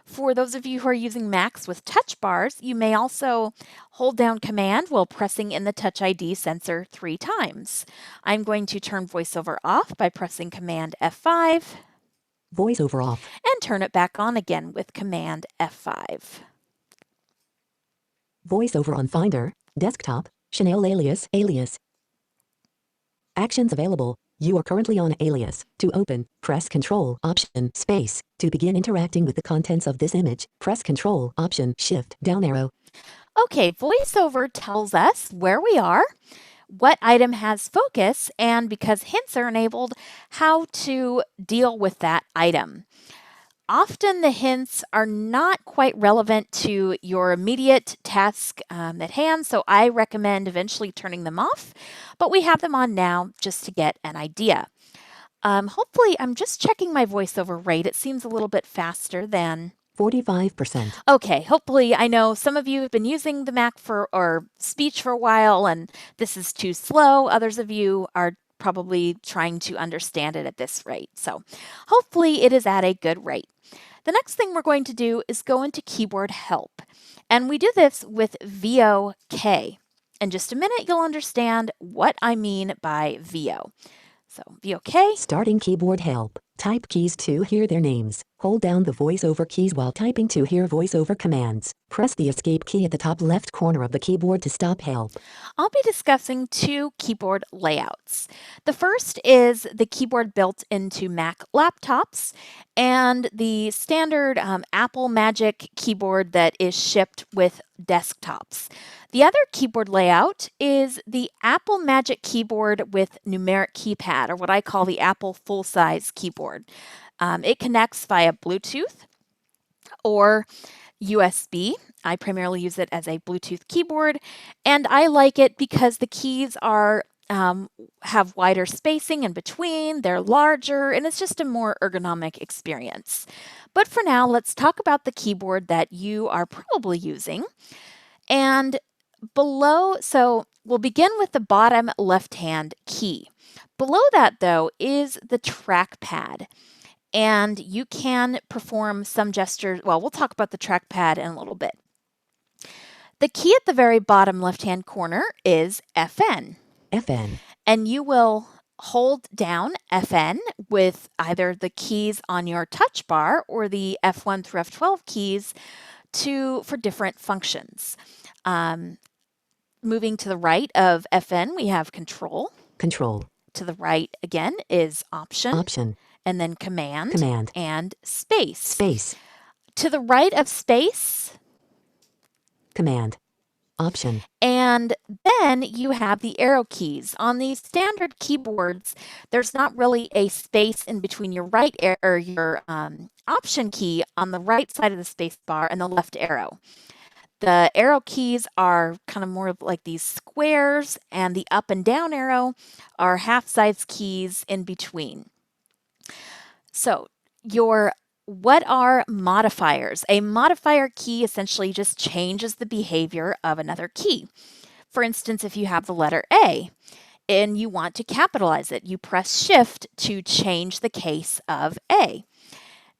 For those of you who are using Macs with touch bars, you may also hold down Command while pressing in the Touch ID sensor 3 times. I'm going to turn VoiceOver off by pressing Command F5. VoiceOver off. And turn it back on again with Command F5. VoiceOver on Finder, desktop, Chanel alias. Actions available. You are currently on alias. To open, press Control, Option, Space. To begin interacting with the contents of this image, press Control, Option, Shift, down arrow. Okay, VoiceOver tells us where we are, what item has focus, and because hints are enabled, how to deal with that item. Often the hints are not quite relevant to your immediate task at hand, so I recommend eventually turning them off, but we have them on now just to get an idea. Hopefully, I'm just checking my VoiceOver rate. It seems a little bit faster than 45%. Okay, hopefully, I know some of you have been using the Mac or speech for a while, and this is too slow. Others of you are probably trying to understand it at this rate. So hopefully it is at a good rate. The next thing we're going to do is go into keyboard help. And we do this with VOK. In just a minute, you'll understand what I mean by VO. So VOK. Starting keyboard help. Type keys to hear their names. Hold down the voiceover keys while typing to hear voiceover commands. Press the escape key at the top left corner of the keyboard to stop help. I'll be discussing two keyboard layouts. The first is the keyboard built into Mac laptops and the standard Apple Magic keyboard that is shipped with desktops. The other keyboard layout is the Apple Magic keyboard with numeric keypad, or what I call the Apple full-size keyboard. It connects via Bluetooth or USB. I primarily use it as a Bluetooth keyboard, and I like it because the keys are have wider spacing in between, they're larger, and it's just a more ergonomic experience. But for now, let's talk about the keyboard that you are probably using. And so we'll begin with the bottom left-hand key. Below that, though, is the trackpad. And you can perform some gestures. Well, we'll talk about the trackpad in a little bit. The key at the very bottom left-hand corner is FN. FN. And you will hold down FN with either the keys on your touch bar or the F1 through F12 keys for different functions. Moving to the right of FN, we have Control. Control. To the right again is Option. Option. And then Command. Command. And Space. Space. To the right of Space. Command. Option. And then you have the arrow keys. On these standard keyboards, there's not really a space in between your your Option key on the right side of the space bar and the left arrow. The arrow keys are kind of more like these squares, and the up and down arrow are half-size keys in between. So what are modifiers? A modifier key essentially just changes the behavior of another key. For instance, if you have the letter A and you want to capitalize it, you press Shift to change the case of A.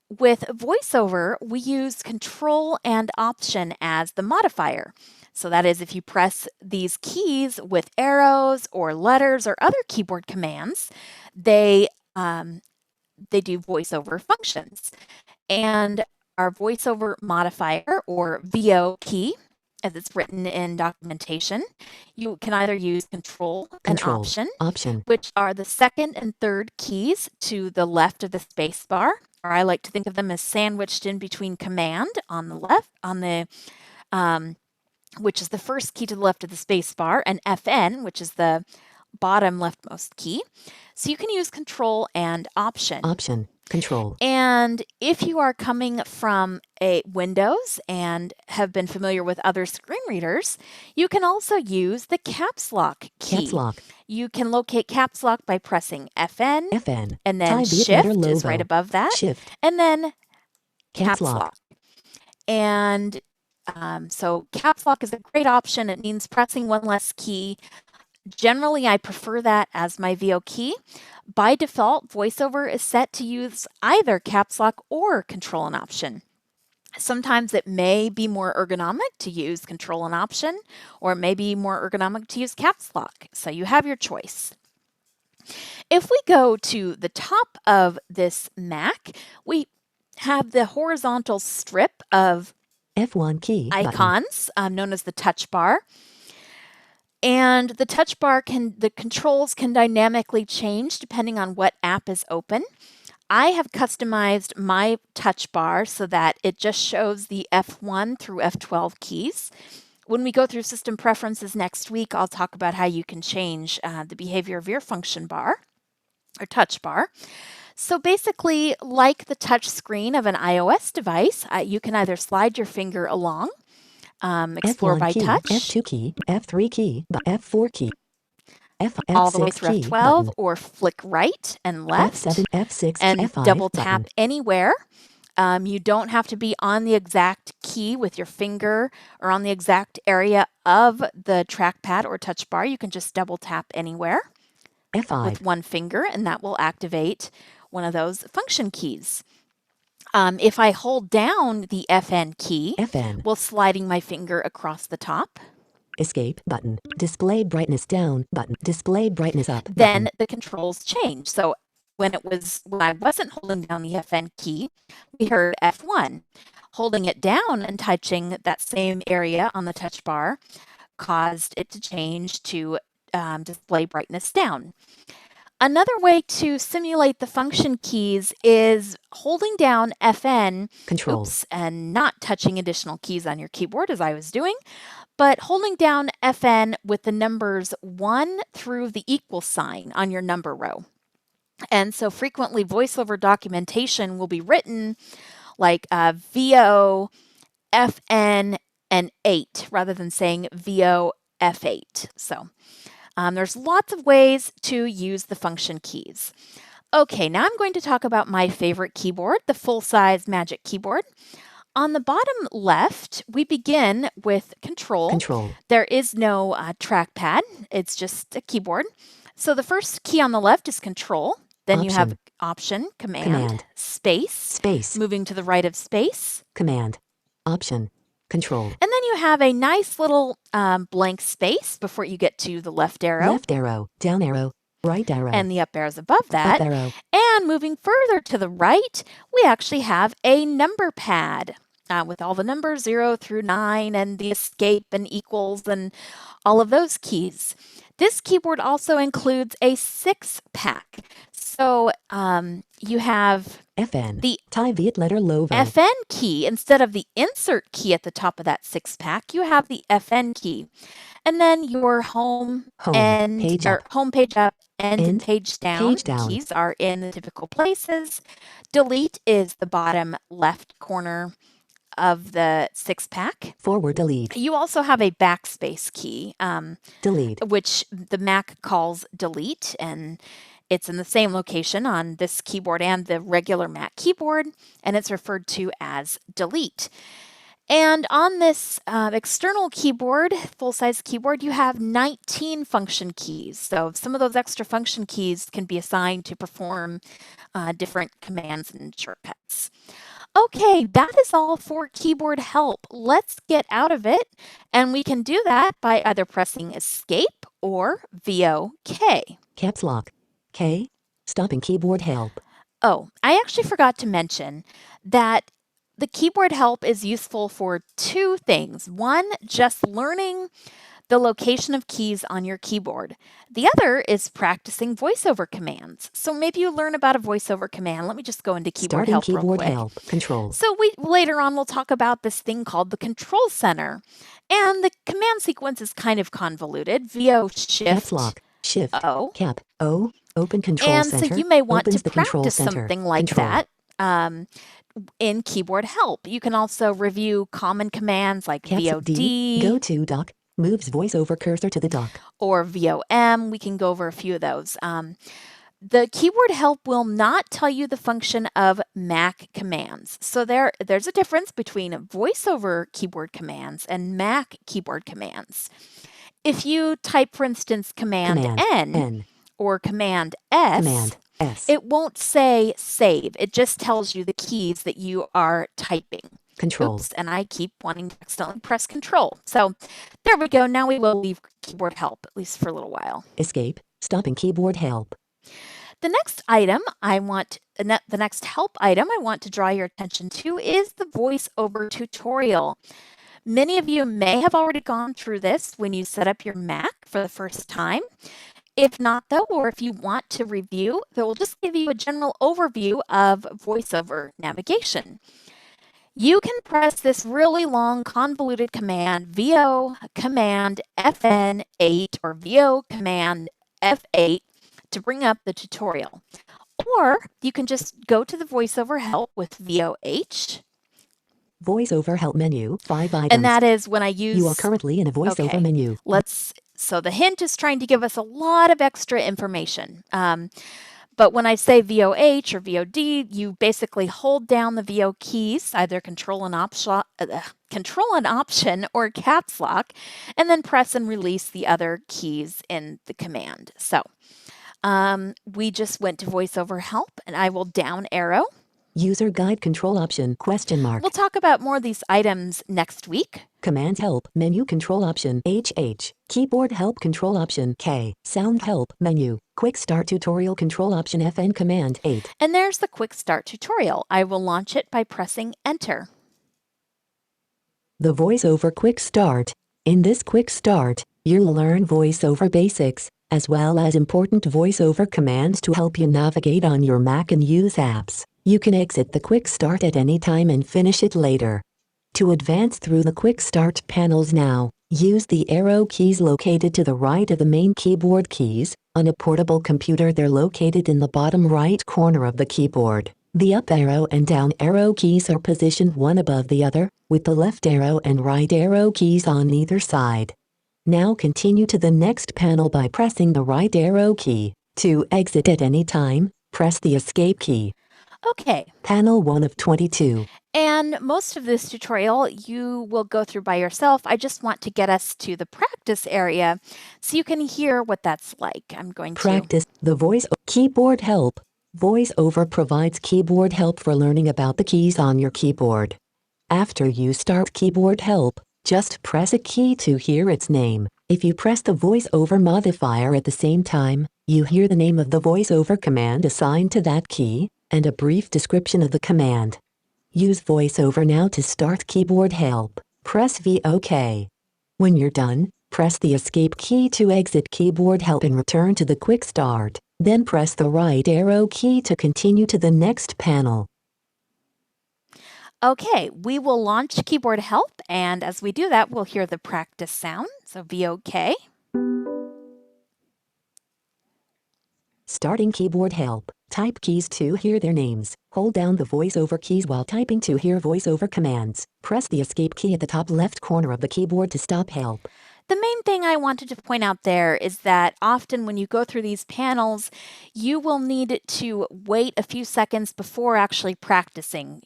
With VoiceOver, we use Control and Option as the modifier. So that is, if you press these keys with arrows or letters or other keyboard commands, they do VoiceOver functions. And our VoiceOver modifier, or VO key, as it's written in documentation, you can either use Control and Option, which are the second and third keys to the left of the space bar, or I like to think of them as sandwiched in between Command on the left, which is the first key to the left of the space bar, and FN, which is the bottom leftmost key. So you can use Control and Option. Option. Control. And if you are coming from a Windows and have been familiar with other screen readers, you can also use the Caps Lock key. Caps Lock. You can locate Caps Lock by pressing FN. FN. And then Shift is right above that. Shift. And then Caps Lock. And so Caps Lock is a great option. It means pressing one less key. Generally, I prefer that as my VO key. By default, VoiceOver is set to use either Caps Lock or Control and Option. Sometimes it may be more ergonomic to use Control and Option, or it may be more ergonomic to use Caps Lock. So you have your choice. If we go to the top of this Mac, we have the horizontal strip of F1 key icons, known as the touch bar. And the touch bar the controls can dynamically change depending on what app is open. I have customized my touch bar so that it just shows the F1 through F12 keys. When we go through system preferences next week, I'll talk about how you can change the behavior of your function bar or touch bar. So basically, like the touch screen of an iOS device, you can either slide your finger along, explore F1 by key, touch, F2 key, F3 key, F4 key. all the way F6 through key F12 button. or flick right and left F7, F6, and F5 double tap button. anywhere. You don't have to be on the exact key with your finger or on the exact area of the trackpad or touch bar. You can just double tap anywhere F5. with one finger, and that will activate one of those function keys. If I hold down the FN key FN. while sliding my finger across the top, Escape button. Display brightness down button. Display brightness up then button. the controls change. So when I wasn't holding down the FN key, we heard F1. Holding it down and touching that same area on the touch bar caused it to change to display brightness down. Another way to simulate the function keys is holding down FN, Control. and not touching additional keys on your keyboard as I was doing, but holding down FN with the numbers 1 through the equal sign on your number row. And so frequently VoiceOver documentation will be written like VO, FN, and 8 rather than saying VO, F8. So there's lots of ways to use the function keys. Okay, now I'm going to talk about my favorite keyboard, the full-size Magic Keyboard. On the bottom left, we begin with Control. Control. There is no trackpad. It's just a keyboard. So the first key on the left is Control. Then you have Option, Command, Space. Space. Moving to the right of Space. Command. Option. Control. And then you have a nice little blank space before you get to the left arrow. Left arrow. Down arrow. Right arrow. And the up arrows above that. Up arrow. And moving further to the right, we actually have a number pad with all the numbers 0 through 9 and the escape and equals and all of those keys. This keyboard also includes a 6-pack. So you have FN. the Viet letter low FN key. Instead of the insert key at the top of that 6-pack, you have the FN key. And then your home and page or up. home page up and page down down. keys are in the typical places. Delete is the bottom left corner of the 6-pack. Forward delete. You also have a backspace key, Delete. which the Mac calls delete, and it's in the same location on this keyboard and the regular Mac keyboard, and it's referred to as delete. And on this external keyboard, full-size keyboard, you have 19 function keys. So some of those extra function keys can be assigned to perform different commands and shortcuts. Okay, that is all for keyboard help. Let's get out of it, and we can do that by either pressing Escape or VOK. Caps lock. K. Stopping keyboard help. Oh, I actually forgot to mention that the keyboard help is useful for two things. One, just learning the location of keys on your keyboard. The other is practicing VoiceOver commands. So maybe you learn about a VoiceOver command. Let me just go into keyboard Starting help keyboard real quick. help. Control. So later on we'll talk about this thing called the control center. And the command sequence is kind of convoluted. VO shift. Caps lock. Shift. O. Cap. O. Open control and center. so you may want Opens to the control practice center. something like Control. that in keyboard help. You can also review common commands like Caps VOD. D. Go to dock. Moves VoiceOver cursor to the dock. Or VOM. We can go over a few of those. The keyboard help will not tell you the function of Mac commands. So there's a difference between VoiceOver keyboard commands and Mac keyboard commands. If you type, for instance, Command N or Command S, it won't say save. It just tells you the keys that you are typing. Control. Oops, and I keep wanting to accidentally press Control. So there we go. Now we will leave keyboard help, at least for a little while. Escape. Stopping keyboard help. The next item the next help item I want to draw your attention to is the VoiceOver tutorial. Many of you may have already gone through this when you set up your Mac for the first time. If not, though, or if you want to review, that will just give you a general overview of VoiceOver navigation. You can press this really long convoluted command, VO command FN8 or VO command F8 to bring up the tutorial. Or you can just go to the VoiceOver help with VOH. VoiceOver help menu, 5 items. And that is when I use... You are currently in a VoiceOver menu. Let's So the hint is trying to give us a lot of extra information. But when I say VOH or VOD, you basically hold down the VO keys, either control and option or caps lock, and then press and release the other keys in the command. So we just went to VoiceOver Help, and I will down arrow. User guide control option question mark. We'll talk about more of these items next week. Command help menu control option HH. Keyboard help control option K. Sound help menu. Quick start tutorial control option FN command 8. And there's the quick start tutorial. I will launch it by pressing enter. The VoiceOver quick start. In this quick start, you'll learn VoiceOver basics, as well as important VoiceOver commands to help you navigate on your Mac and use apps. You can exit the quick start at any time and finish it later. To advance through the quick start panels now, use the arrow keys located to the right of the main keyboard keys. On a portable computer, they're located in the bottom right corner of the keyboard. The up arrow and down arrow keys are positioned one above the other, with the left arrow and right arrow keys on either side. Now continue to the next panel by pressing the right arrow key. To exit at any time, press the escape key. Okay. Panel 1 of 22. And most of this tutorial you will go through by yourself. I just want to get us to the practice area so you can hear what that's like. I'm going to practice the voice keyboard help. VoiceOver provides keyboard help for learning about the keys on your keyboard. After you start keyboard help, just press a key to hear its name. If you press the VoiceOver modifier at the same time, you hear the name of the VoiceOver command assigned to that key, and a brief description of the command. Use VoiceOver now to start keyboard help. Press VOK. When you're done, press the escape key to exit keyboard help and return to the quick start. Then press the right arrow key to continue to the next panel. Okay, we will launch keyboard help, and as we do that, we'll hear the practice sound. So VOK. Starting keyboard help. Type keys to hear their names. Hold down the VoiceOver keys while typing to hear VoiceOver commands. Press the escape key at the top left corner of the keyboard to stop help. The main thing I wanted to point out there is that often when you go through these panels, you will need to wait a few seconds before actually practicing.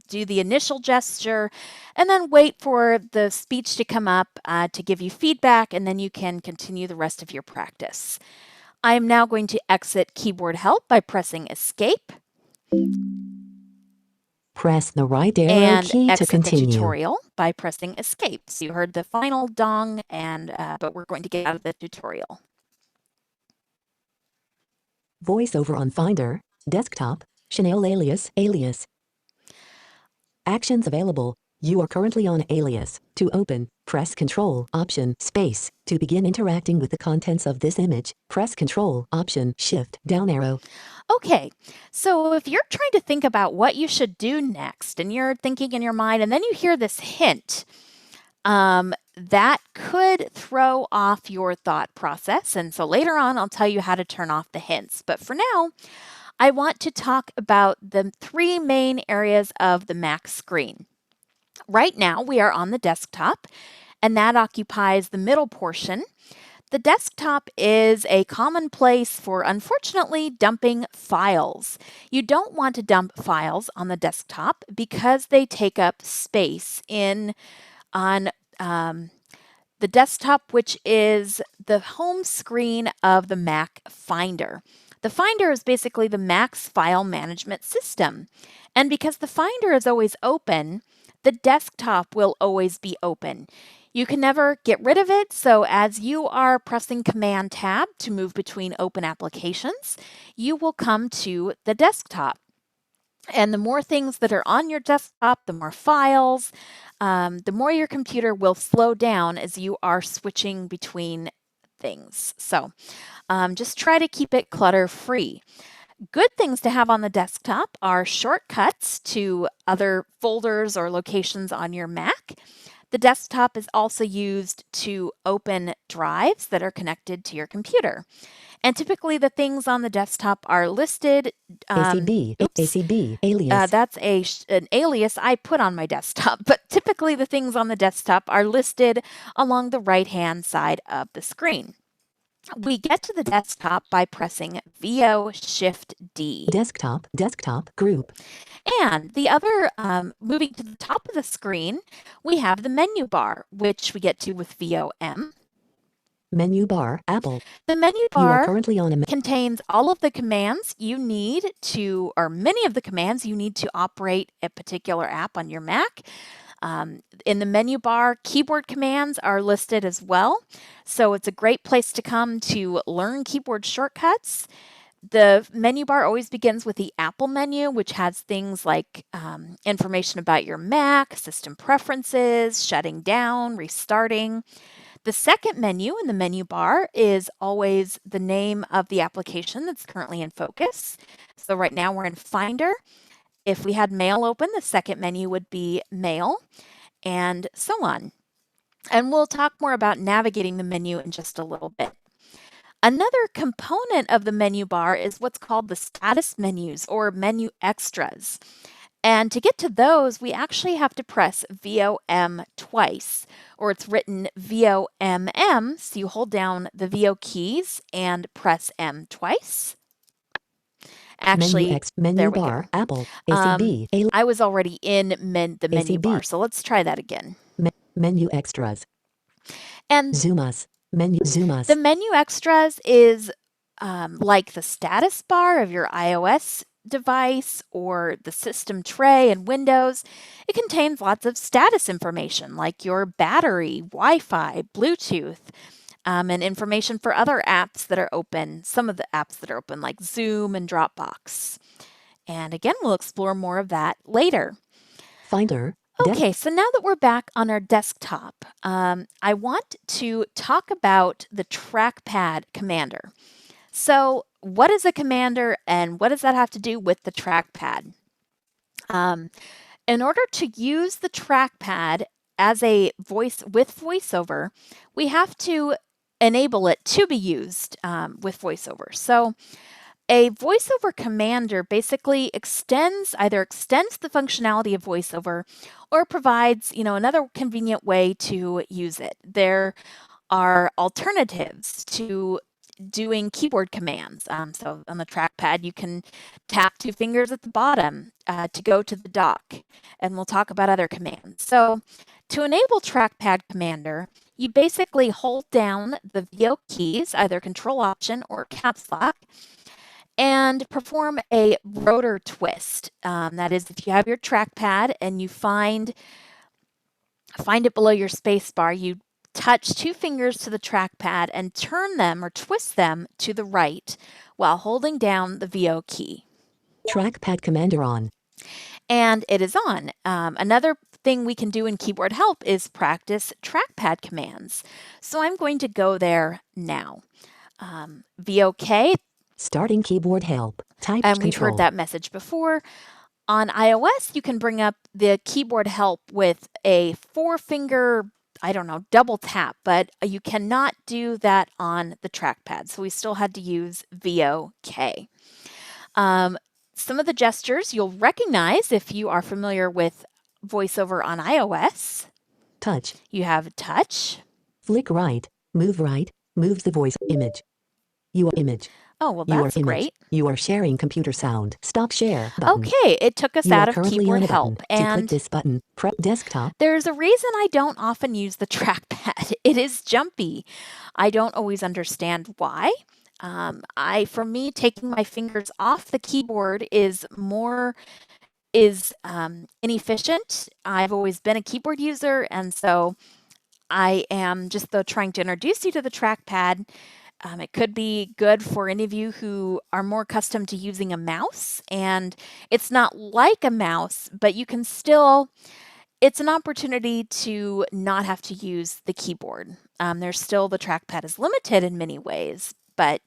Do the initial gesture and then wait for the speech to come up to give you feedback, and then you can continue the rest of your practice. I am now going to exit keyboard help by pressing escape. Press the right arrow key to continue. The tutorial by pressing escape. So you heard the final dong, but we're going to get out of the tutorial. VoiceOver on Finder, desktop, Chanel alias. Actions available. You are currently on alias. To open, press Control, Option, Space. To begin interacting with the contents of this image, press Control, Option, Shift, down arrow. Okay, so if you're trying to think about what you should do next, and you're thinking in your mind, and then you hear this hint, that could throw off your thought process. And so later on, I'll tell you how to turn off the hints. But for now, I want to talk about the three main areas of the Mac screen. Right now, we are on the desktop, and that occupies the middle portion. The desktop is a common place for, unfortunately, dumping files. You don't want to dump files on the desktop because they take up space on the desktop, which is the home screen of the Mac Finder. The Finder is basically the Mac's file management system. And because the Finder is always open, the desktop will always be open. You can never get rid of it, so as you are pressing Command Tab to move between open applications, you will come to the desktop. And the more things that are on your desktop, the more files, the more your computer will slow down as you are switching between things. So just try to keep it clutter-free. Good things to have on the desktop are shortcuts to other folders or locations on your Mac. The desktop is also used to open drives that are connected to your computer. And typically the things on the desktop are listed. ACB, alias. That's an alias I put on my desktop, but typically the things on the desktop are listed along the right-hand side of the screen. We get to the desktop by pressing VO-Shift-D. Desktop group. And the other, moving to the top of the screen, we have the menu bar, which we get to with VO-M. Menu bar, Apple. The menu You are bar currently on a contains all of the commands you need to, or many of the commands you need to operate a particular app on your Mac. In the menu bar, keyboard commands are listed as well. So it's a great place to come to learn keyboard shortcuts. The menu bar always begins with the Apple menu, which has things like information about your Mac, system preferences, shutting down, restarting. The second menu in the menu bar is always the name of the application that's currently in focus. So right now we're in Finder. If we had Mail open, the second menu would be Mail, and so on. And we'll talk more about navigating the menu in just a little bit. Another component of the menu bar is what's called the status menus or menu extras. And to get to those, we actually have to press VO-M twice, or it's written VO-M-M, so you hold down the VO keys and press M twice. Actually, menu there we bar, go. Apple, ACB, I was already in the menu ACB. bar, so let's try that again. Menu extras. And Zoom us. the menu extras is like the status bar of your iOS device or the system tray in Windows. It contains lots of status information like your battery, Wi-Fi, Bluetooth, and information for other apps that are open, some of the apps that are open like Zoom and Dropbox. And again, we'll explore more of that later. Finder. Okay, so now that we're back on our desktop, I want to talk about the trackpad commander. So what is a commander and what does that have to do with the trackpad? In order to use the trackpad as a voice with VoiceOver, we have to enable it to be used with VoiceOver. So a VoiceOver commander basically either extends the functionality of VoiceOver or provides, another convenient way to use it. There are alternatives to doing keyboard commands. So on the trackpad, you can tap 2 fingers at the bottom to go to the dock, and we'll talk about other commands. So to enable trackpad commander, you basically hold down the VO keys, either Control Option or Caps Lock, and perform a rotor twist. That is, if you have your trackpad and you find it below your space bar, you touch 2 fingers to the trackpad and turn them or twist them to the right while holding down the VO key. Trackpad commander on. And it is on. Another thing we can do in keyboard help is practice trackpad commands. So I'm going to go there now. VOK. Starting keyboard help. Type and control. We've heard that message before. On iOS, you can bring up the keyboard help with a 4-finger, double tap, but you cannot do that on the trackpad. So we still had to use VOK. Some of the gestures you'll recognize if you are familiar with VoiceOver on iOS. Touch. You have touch. Flick right, moves the voice image. You are image. Oh, well, that's great. You are sharing computer sound. Stop share button. Okay, it took us out of keyboard help. And to click this button, press desktop. There's a reason I don't often use the trackpad. It is jumpy. I don't always understand why. For me, taking my fingers off the keyboard is inefficient. I've always been a keyboard user, and so I am just trying to introduce you to the trackpad. It could be good for any of you who are more accustomed to using a mouse, and it's not like a mouse, but you can still, it's an opportunity to not have to use the keyboard. The trackpad is limited in many ways, but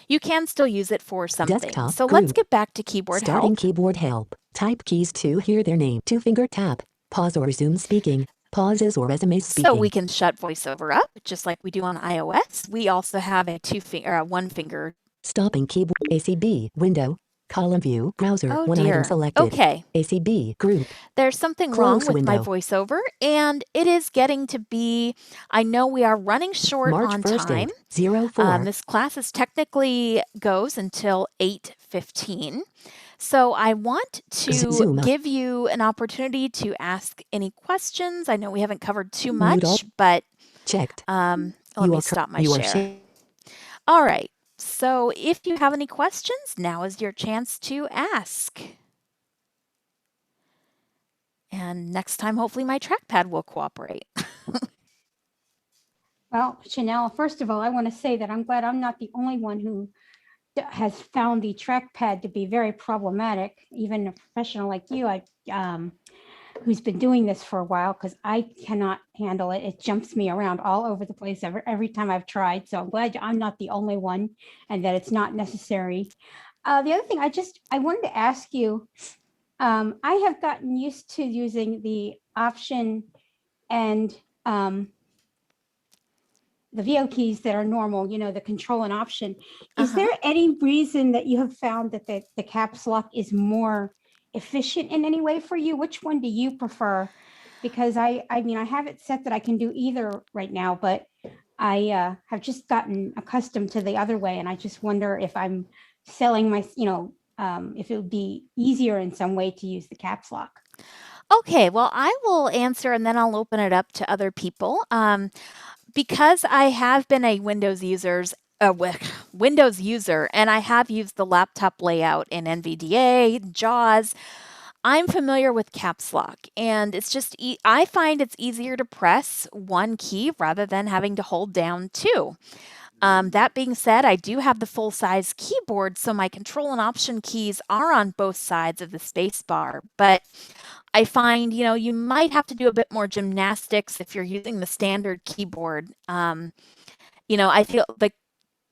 you can still use it for something. Desktop so group. Let's get back to keyboard help. Starting keyboard help. Type keys to hear their name. 2-finger tap. Pause or resume speaking. pauses or resume So speaking. we can shut VoiceOver up, just like we do on iOS. We also have a one finger. Stopping keyboard. ACB. Window. Column view. Browser. Oh One item dear. selected. Okay. ACB. Group. There's something Close wrong with my window. VoiceOver, and it is getting to be, I know we are running short March on 1st time. date. 04. This class is technically goes until 8:15. So I want to Zoom. give you an opportunity to ask any questions. I know we haven't covered too Mute all. much, but Checked. let You me are stop my you are share. All right. So if you have any questions, now is your chance to ask. And next time, hopefully my trackpad will cooperate. Well, Chanel, first of all, I want to say that I'm glad I'm not the only one who has found the trackpad to be very problematic. Even a professional like you, who's been doing this for a while, because I cannot handle it. It jumps me around all over the place every time I've tried. So I'm glad I'm not the only one and that it's not necessary. The other thing I wanted to ask you, I have gotten used to using the option and the VO keys that are normal, the control and option. Is there any reason that you have found that the caps lock is more efficient in any way for you? Which one do you prefer? Because I mean, I have it set that I can do either right now, but I have just gotten accustomed to the other way. And I just wonder if I'm selling my, if it would be easier in some way to use the caps lock. Okay, well, I will answer and then I'll open it up to other people. Because I have been a Windows user and I have used the laptop layout in NVDA, JAWS, I'm familiar with caps lock, and it's just I find it's easier to press one key rather than having to hold down two. That being said, I do have the full-size keyboard, so my control and option keys are on both sides of the space bar, but I find, you might have to do a bit more gymnastics if you're using the standard keyboard. I feel like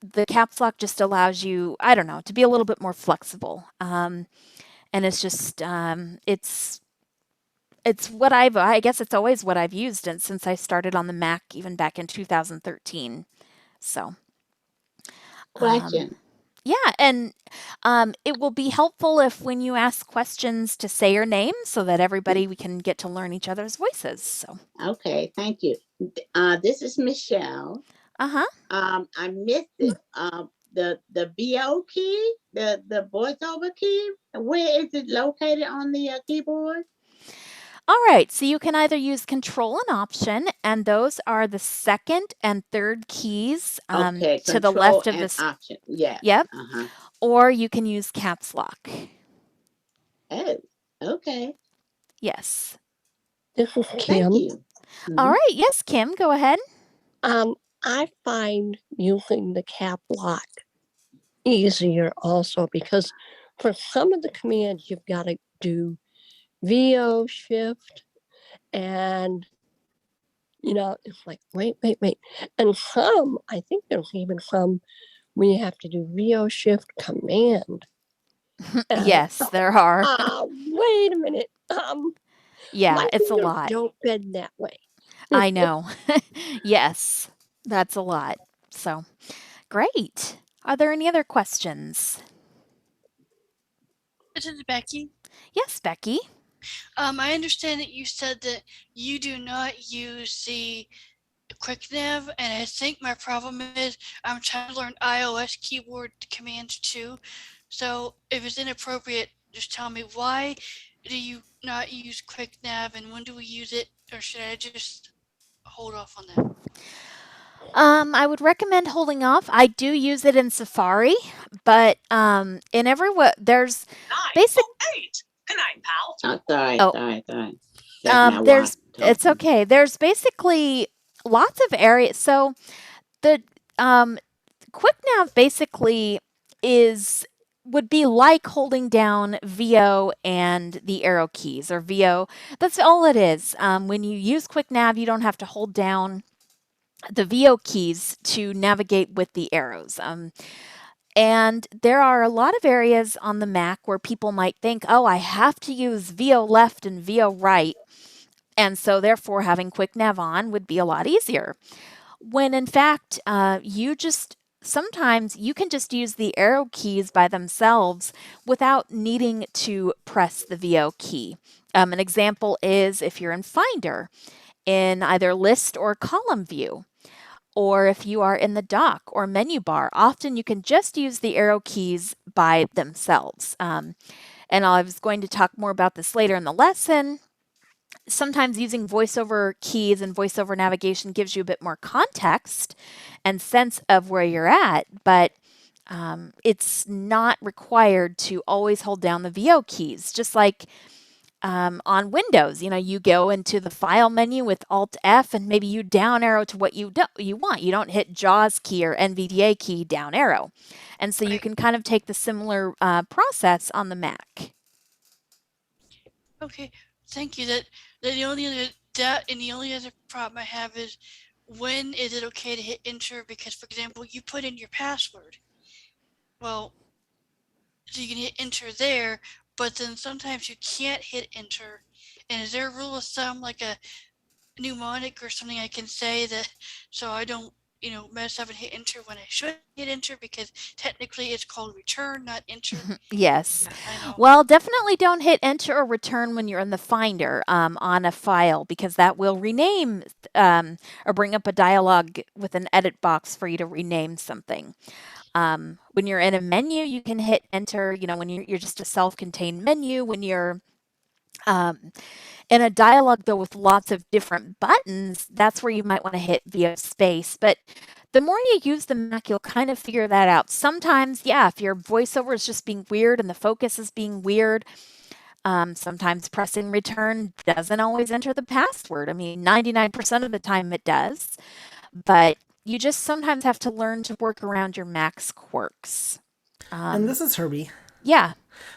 the caps lock just allows you, I don't know, to be a little bit more flexible. And it's just, it's what I guess it's always what I've used and since I started on the Mac even back in 2013. So. Question. Yeah, and it will be helpful if when you ask questions to say your name so that we can get to learn each other's voices. So. Okay, thank you. This is Michelle. I missed it. The VO key, the voiceover key. Where is it located on the keyboard? All right, so you can either use Control and Option, and those are the second and third keys to the left of this. Option. Yeah. Yep. Or you can use Caps Lock. Oh, okay. Yes. This is Kim. Thank you. All right. Yes, Kim, go ahead. I find using the cap lock easier also because for some of the commands you've got to do VO shift and it's like wait. And some, I think there's even some where you have to do VO shift command. Yes, there are. Wait a minute. Yeah, it's a lot. Don't bend that way. I know. Yes, that's a lot. So, great. Are there any other questions? This is Becky. Yes, Becky. I understand that you said that you do not use the quick nav, and I think my problem is I'm trying to learn iOS keyboard commands too. So if it's inappropriate, just tell me, why do you not use quick nav and when do we use it, or should I just hold off on that? I would recommend holding off. I do use it in Safari, but in everywhere there's basic. Good night, pal. Sorry. It's okay. There's basically lots of areas. So the QuickNav basically would be like holding down VO and the arrow keys, or VO. That's all it is. When you use QuickNav, you don't have to hold down the VO keys to navigate with the arrows. And there are a lot of areas on the Mac where people might think, oh, I have to use VO left and VO right. And so therefore having quick nav on would be a lot easier. When in fact, sometimes you can just use the arrow keys by themselves without needing to press the VO key. An example is if you're in Finder in either list or column view, or if you are in the dock or menu bar, often you can just use the arrow keys by themselves. And I was going to talk more about this later in the lesson. Sometimes using VoiceOver keys and VoiceOver navigation gives you a bit more context and sense of where you're at, but it's not required to always hold down the VO keys. Just like on Windows, you go into the File menu with Alt F, and maybe you down arrow to what you want. You don't hit JAWS key or NVDA key down arrow, and so you can kind of take the similar process on the Mac. Okay, thank you. The only other problem I have is, when is it okay to hit enter? Because, for example, you put in your password. Well, so you can hit enter there, but then sometimes you can't hit enter. And is there a rule of thumb, like a mnemonic or something I can say, that so I don't mess up and hit enter when I should hit enter, because technically it's called return, not enter? Yes. I know. Well, definitely don't hit enter or return when you're in the Finder on a file, because that will rename or bring up a dialog with an edit box for you to rename something. When you're in a menu, you can hit enter, when you're just a self-contained menu. When you're in a dialog, though, with lots of different buttons, that's where you might want to hit VO space. But the more you use the Mac, you'll kind of figure that out. Sometimes, if your voiceover is just being weird and the focus is being weird, sometimes pressing return doesn't always enter the password. I mean, 99% of the time it does, but you just sometimes have to learn to work around your Mac's quirks. And this is Herbie. Yeah.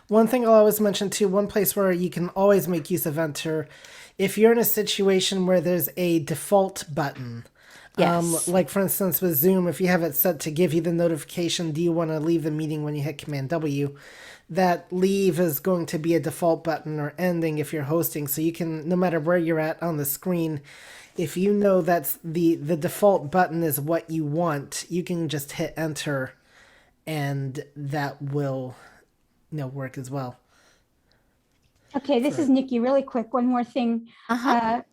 One thing I'll always mention too, one place where you can always make use of enter, if you're in a situation where there's a default button. Yes. Like for instance with Zoom, if you have it set to give you the notification, do you want to leave the meeting when you hit Command W? That leave is going to be a default button, or ending if you're hosting. So you can, no matter where you're at on the screen, if you know that's the default button is what you want, you can just hit enter and that will work as well. Okay, this is Nikki. Really quick, one more thing.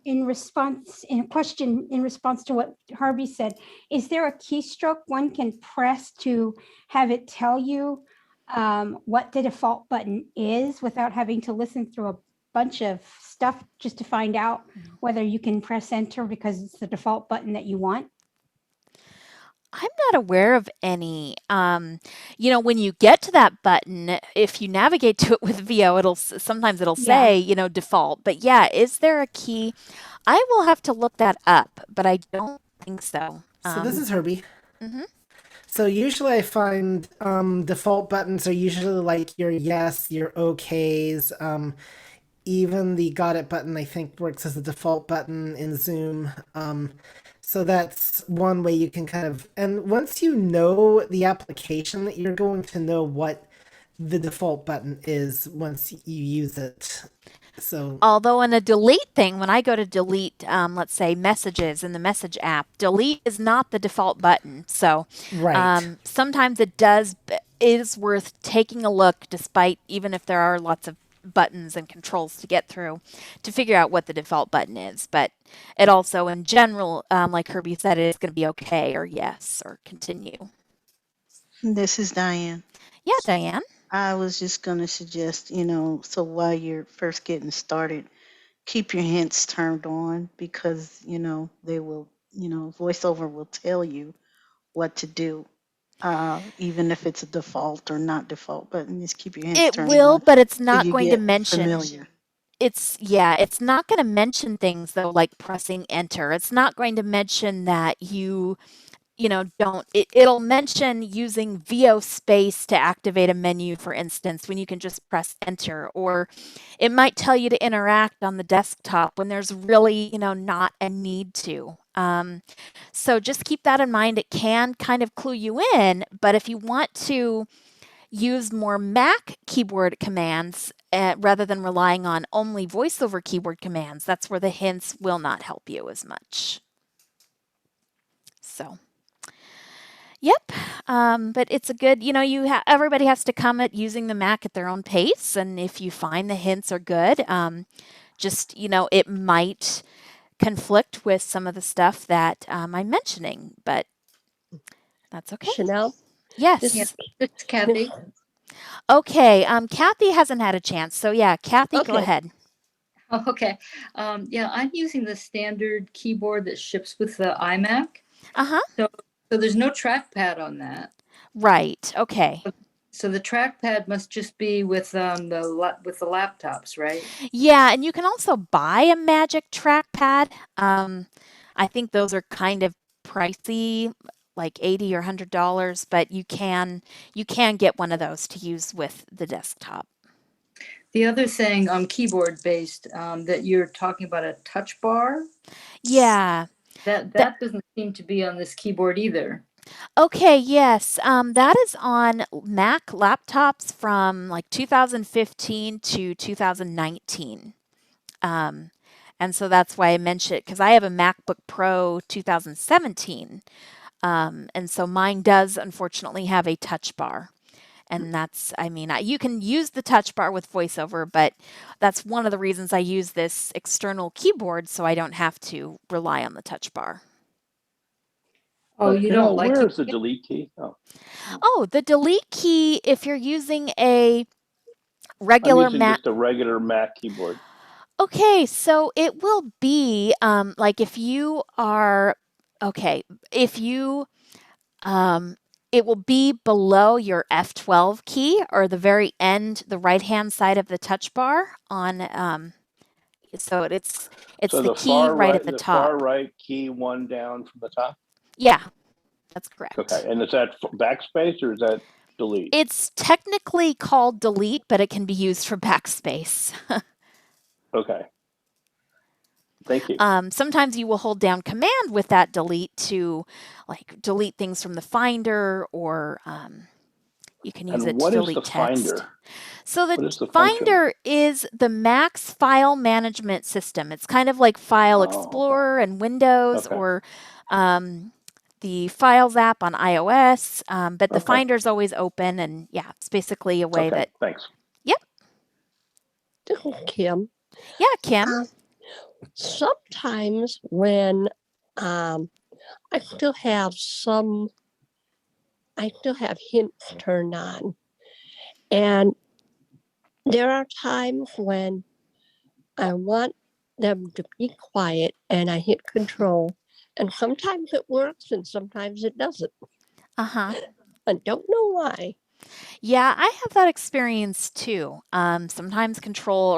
In response to what Harvey said, is there a keystroke one can press to have it tell you what the default button is without having to listen through a bunch of stuff just to find out whether you can press enter because it's the default button that you want? I'm not aware of any. When you get to that button, if you navigate to it with VO, sometimes it'll say, default. But is there a key? I will have to look that up, but I don't think so. So this is Herbie. Mm-hmm. So usually I find default buttons are usually like your yes, your okays. Even the got it button, I think, works as a default button in Zoom. So that's one way you can kind of, and once you know the application, you're going to know what the default button is once you use it. So, although in a delete thing, when I go to delete, let's say messages in the message app, delete is not the default button. So right. Sometimes it is worth taking a look, despite even if there are lots of buttons and controls to get through, to figure out what the default button is. But it also, in general, like Herbie said, it's going to be okay or yes or continue. This is Diane. Yeah, Diane. I was just going to suggest, so while you're first getting started, keep your hints turned on, because, they will, VoiceOver will tell you what to do. Even if it's a default or not default button, just keep your hands turned on. It will, but it's not you going to get mention. familiar. It's not going to mention things though, like pressing enter. It's not going to mention that it'll mention using VO space to activate a menu, for instance, when you can just press enter, or it might tell you to interact on the desktop when there's really, not a need to. So just keep that in mind. It can kind of clue you in, but if you want to use more Mac keyboard commands, rather than relying on only VoiceOver keyboard commands. That's where the hints will not help you as much. So, yep. But it's a good, everybody has to come at using the Mac at their own pace. And if you find the hints are good, it might conflict with some of the stuff that I'm mentioning, but that's okay. Chanel? Yes. It's Kathy. Okay. Kathy hasn't had a chance. So yeah, Kathy, go ahead. Oh, okay. Yeah, I'm using the standard keyboard that ships with the iMac. Uh-huh. So there's no trackpad on that. Right. Okay. So the trackpad must just be with the laptops, right? Yeah, and you can also buy a Magic trackpad. I think those are kind of pricey, like $80 or $100, but you can get one of those to use with the desktop. The other thing keyboard based that you're talking about, a touch bar. Yeah. That doesn't seem to be on this keyboard either. Okay, yes. That is on Mac laptops from like 2015 to 2019. And so that's why I mentioned it, because I have a MacBook Pro 2017. And so mine does unfortunately have a touch bar. And you can use the touch bar with VoiceOver, but that's one of the reasons I use this external keyboard so I don't have to rely on the touch bar. Oh, you don't like where's the delete key? Oh, the delete key, if you're using a regular Mac. Just a regular Mac keyboard. Okay, so it will be like if you are it will be below your F12 key or the very end, the right-hand side of the touch bar on so it's so the key right at the the top. far right key, one down from the top? Yeah, that's correct. Okay, and is that backspace or is that delete? It's technically called delete, but it can be used for backspace. Okay. Thank you. Sometimes you will hold down command with that delete to like delete things from the Finder, or you can use it to delete text. Finder? So the Finder is the Mac's file management system. It's kind of like File Explorer and Windows, or the Files app on iOS, but the Finder is always open, and yeah, it's basically a way that. Thanks. Yep. Kim. Yeah, Kim. Sometimes when I still have hints turned on, and there are times when I want them to be quiet and I hit control, and sometimes it works and sometimes it doesn't. Uh-huh. I don't know why. Yeah, I have that experience too. Sometimes control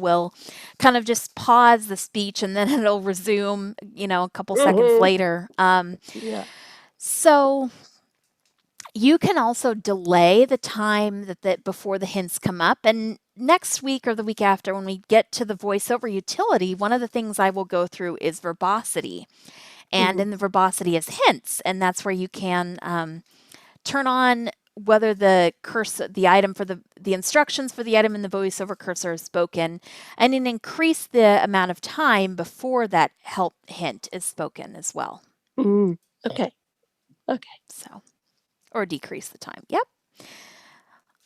will kind of just pause the speech and then it'll resume, a couple seconds later. So you can also delay the time that before the hints come up. And next week or the week after, when we get to the VoiceOver utility, one of the things I will go through is verbosity. And in the verbosity is hints. And that's where you can turn on whether the cursor, the item for the instructions for the item in the VoiceOver cursor is spoken, and then increase the amount of time before that help hint is spoken as well. Okay. So, or decrease the time. Yep.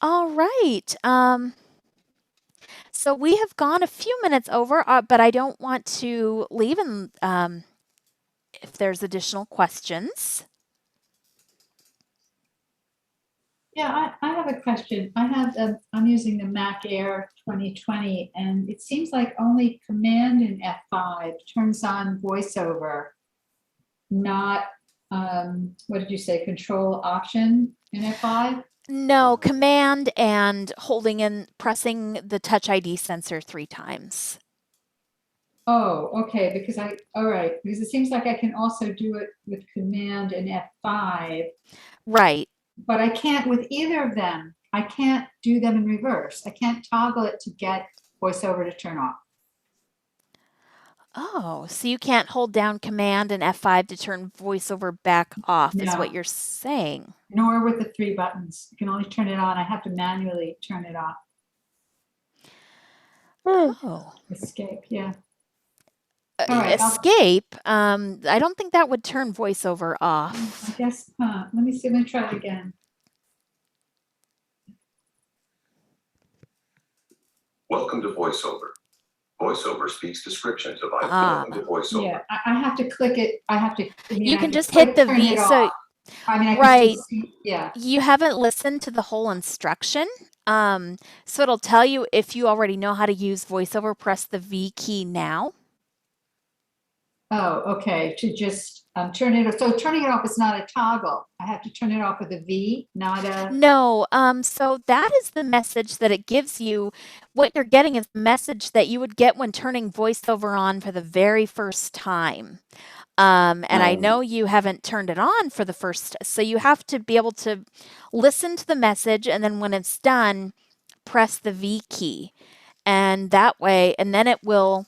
All right. So we have gone a few minutes over, but I don't want to leave and if there's additional questions. Yeah, I have a question. I'm using the Mac Air 2020, and it seems like only Command and F5 turns on VoiceOver, not what did you say, Control Option in F5? No, Command and pressing the Touch ID sensor 3 times. Oh, okay, because it seems like I can also do it with Command and F5. Right. But I can't with either of them. I can't do them in reverse. I can't toggle it to get VoiceOver to turn off. Oh, so you can't hold down Command and F5 to turn VoiceOver back off, is what you're saying. Nor with the 3 buttons. You can only turn it on. I have to manually turn it off. Oh. Escape, yeah. All right, Escape. I don't think that would turn VoiceOver off. I guess, let me see, let me try it again. Welcome to VoiceOver. VoiceOver speaks descriptions of items. Welcome to VoiceOver. Yeah, I have to click it. I have to. You can just hit the V. So, I mean, I right. can see, yeah. You haven't listened to the whole instruction. So it'll tell you if you already know how to use VoiceOver, press the V key now. Oh, okay. To just turn it off. So turning it off is not a toggle. I have to turn it off with a V, not a. No. So that is the message that it gives you. What you're getting is the message that you would get when turning VoiceOver on for the very first time. And I know you haven't turned it on for the first, so you have to be able to listen to the message, and then when it's done, press the V key. And that way, and then it will,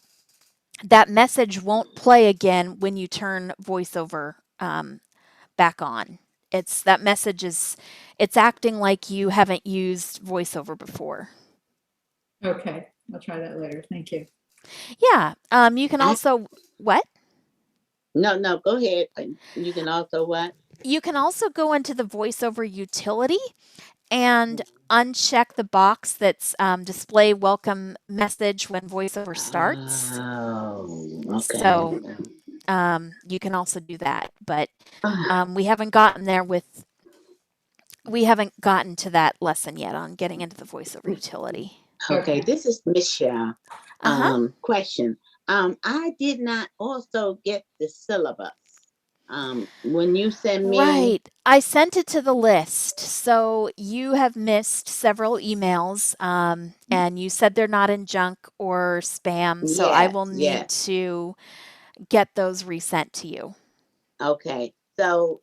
that message won't play again when you turn VoiceOver back on. That message is, it's acting like you haven't used VoiceOver before. Okay, I'll try that later. Thank you. Yeah. You can also, what? No, go ahead. You can also what? You can also go into the VoiceOver utility and uncheck the box that's display welcome message when VoiceOver starts. Oh, okay. So you can also do that, but we haven't gotten to that lesson yet on getting into the VoiceOver utility. Okay, this is Michelle. Question. I did not also get the syllabus. When you send me. Right. I sent it to the list. So you have missed several emails, and you said they're not in junk or spam. So I will need to get those resent to you. Okay. So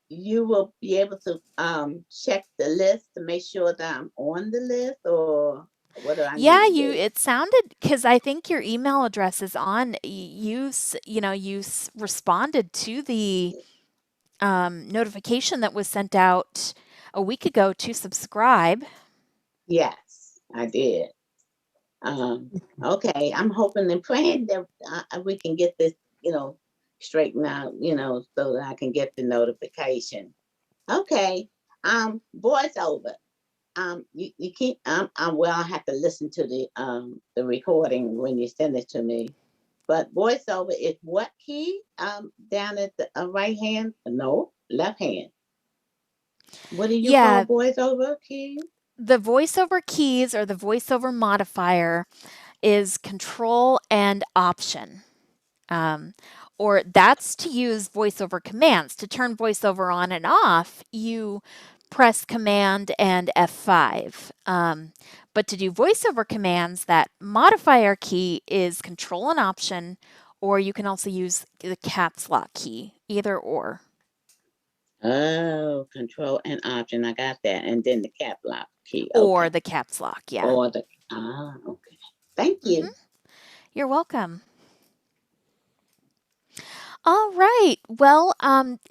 you will be able to check the list to make sure that I'm on the list, or what do I need to do? It sounded, because I think your email address is on, you responded to the notification that was sent out a week ago to subscribe. Yes, I did. Okay, I'm hoping and praying that we can get this, straightened out, so that I can get the notification. Okay, VoiceOver. You keep. Well, I have to listen to the recording when you send it to me. But VoiceOver is what key? Down at the right hand? No, left hand. What do you call VoiceOver key? The VoiceOver keys, or the VoiceOver modifier, is Control and Option. Or that's to use VoiceOver commands. To turn VoiceOver on and off, you press Command and F5. But to do VoiceOver commands, that modifier key is Control and Option, or you can also use the caps lock key, either or. Oh, Control and Option. I got that. And then the cap lock key. Or the caps lock, yeah. Or okay. Thank you. You're welcome. All right. Well,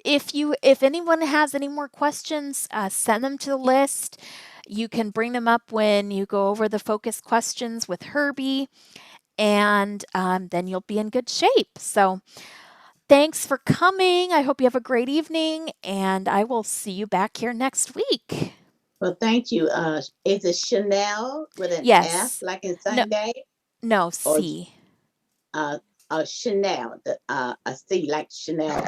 if anyone has any more questions, send them to the list. You can bring them up when you go over the focus questions with Herbie, and then you'll be in good shape. So thanks for coming. I hope you have a great evening, and I will see you back here next week. Well, thank you. Is it Chanel with an F, like in Sunday? No, C. Chanel, a C like Chanel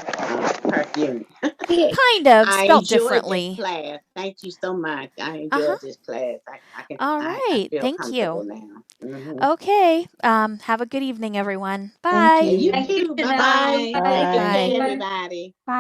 perfume. Kind of, spelled differently. This class. Thank you so much. I enjoyed this class. All right. I feel Thank comfortable you. now. Okay. Have a good evening, everyone. Bye. You too. Bye-bye. Bye. Good day, everybody. Bye.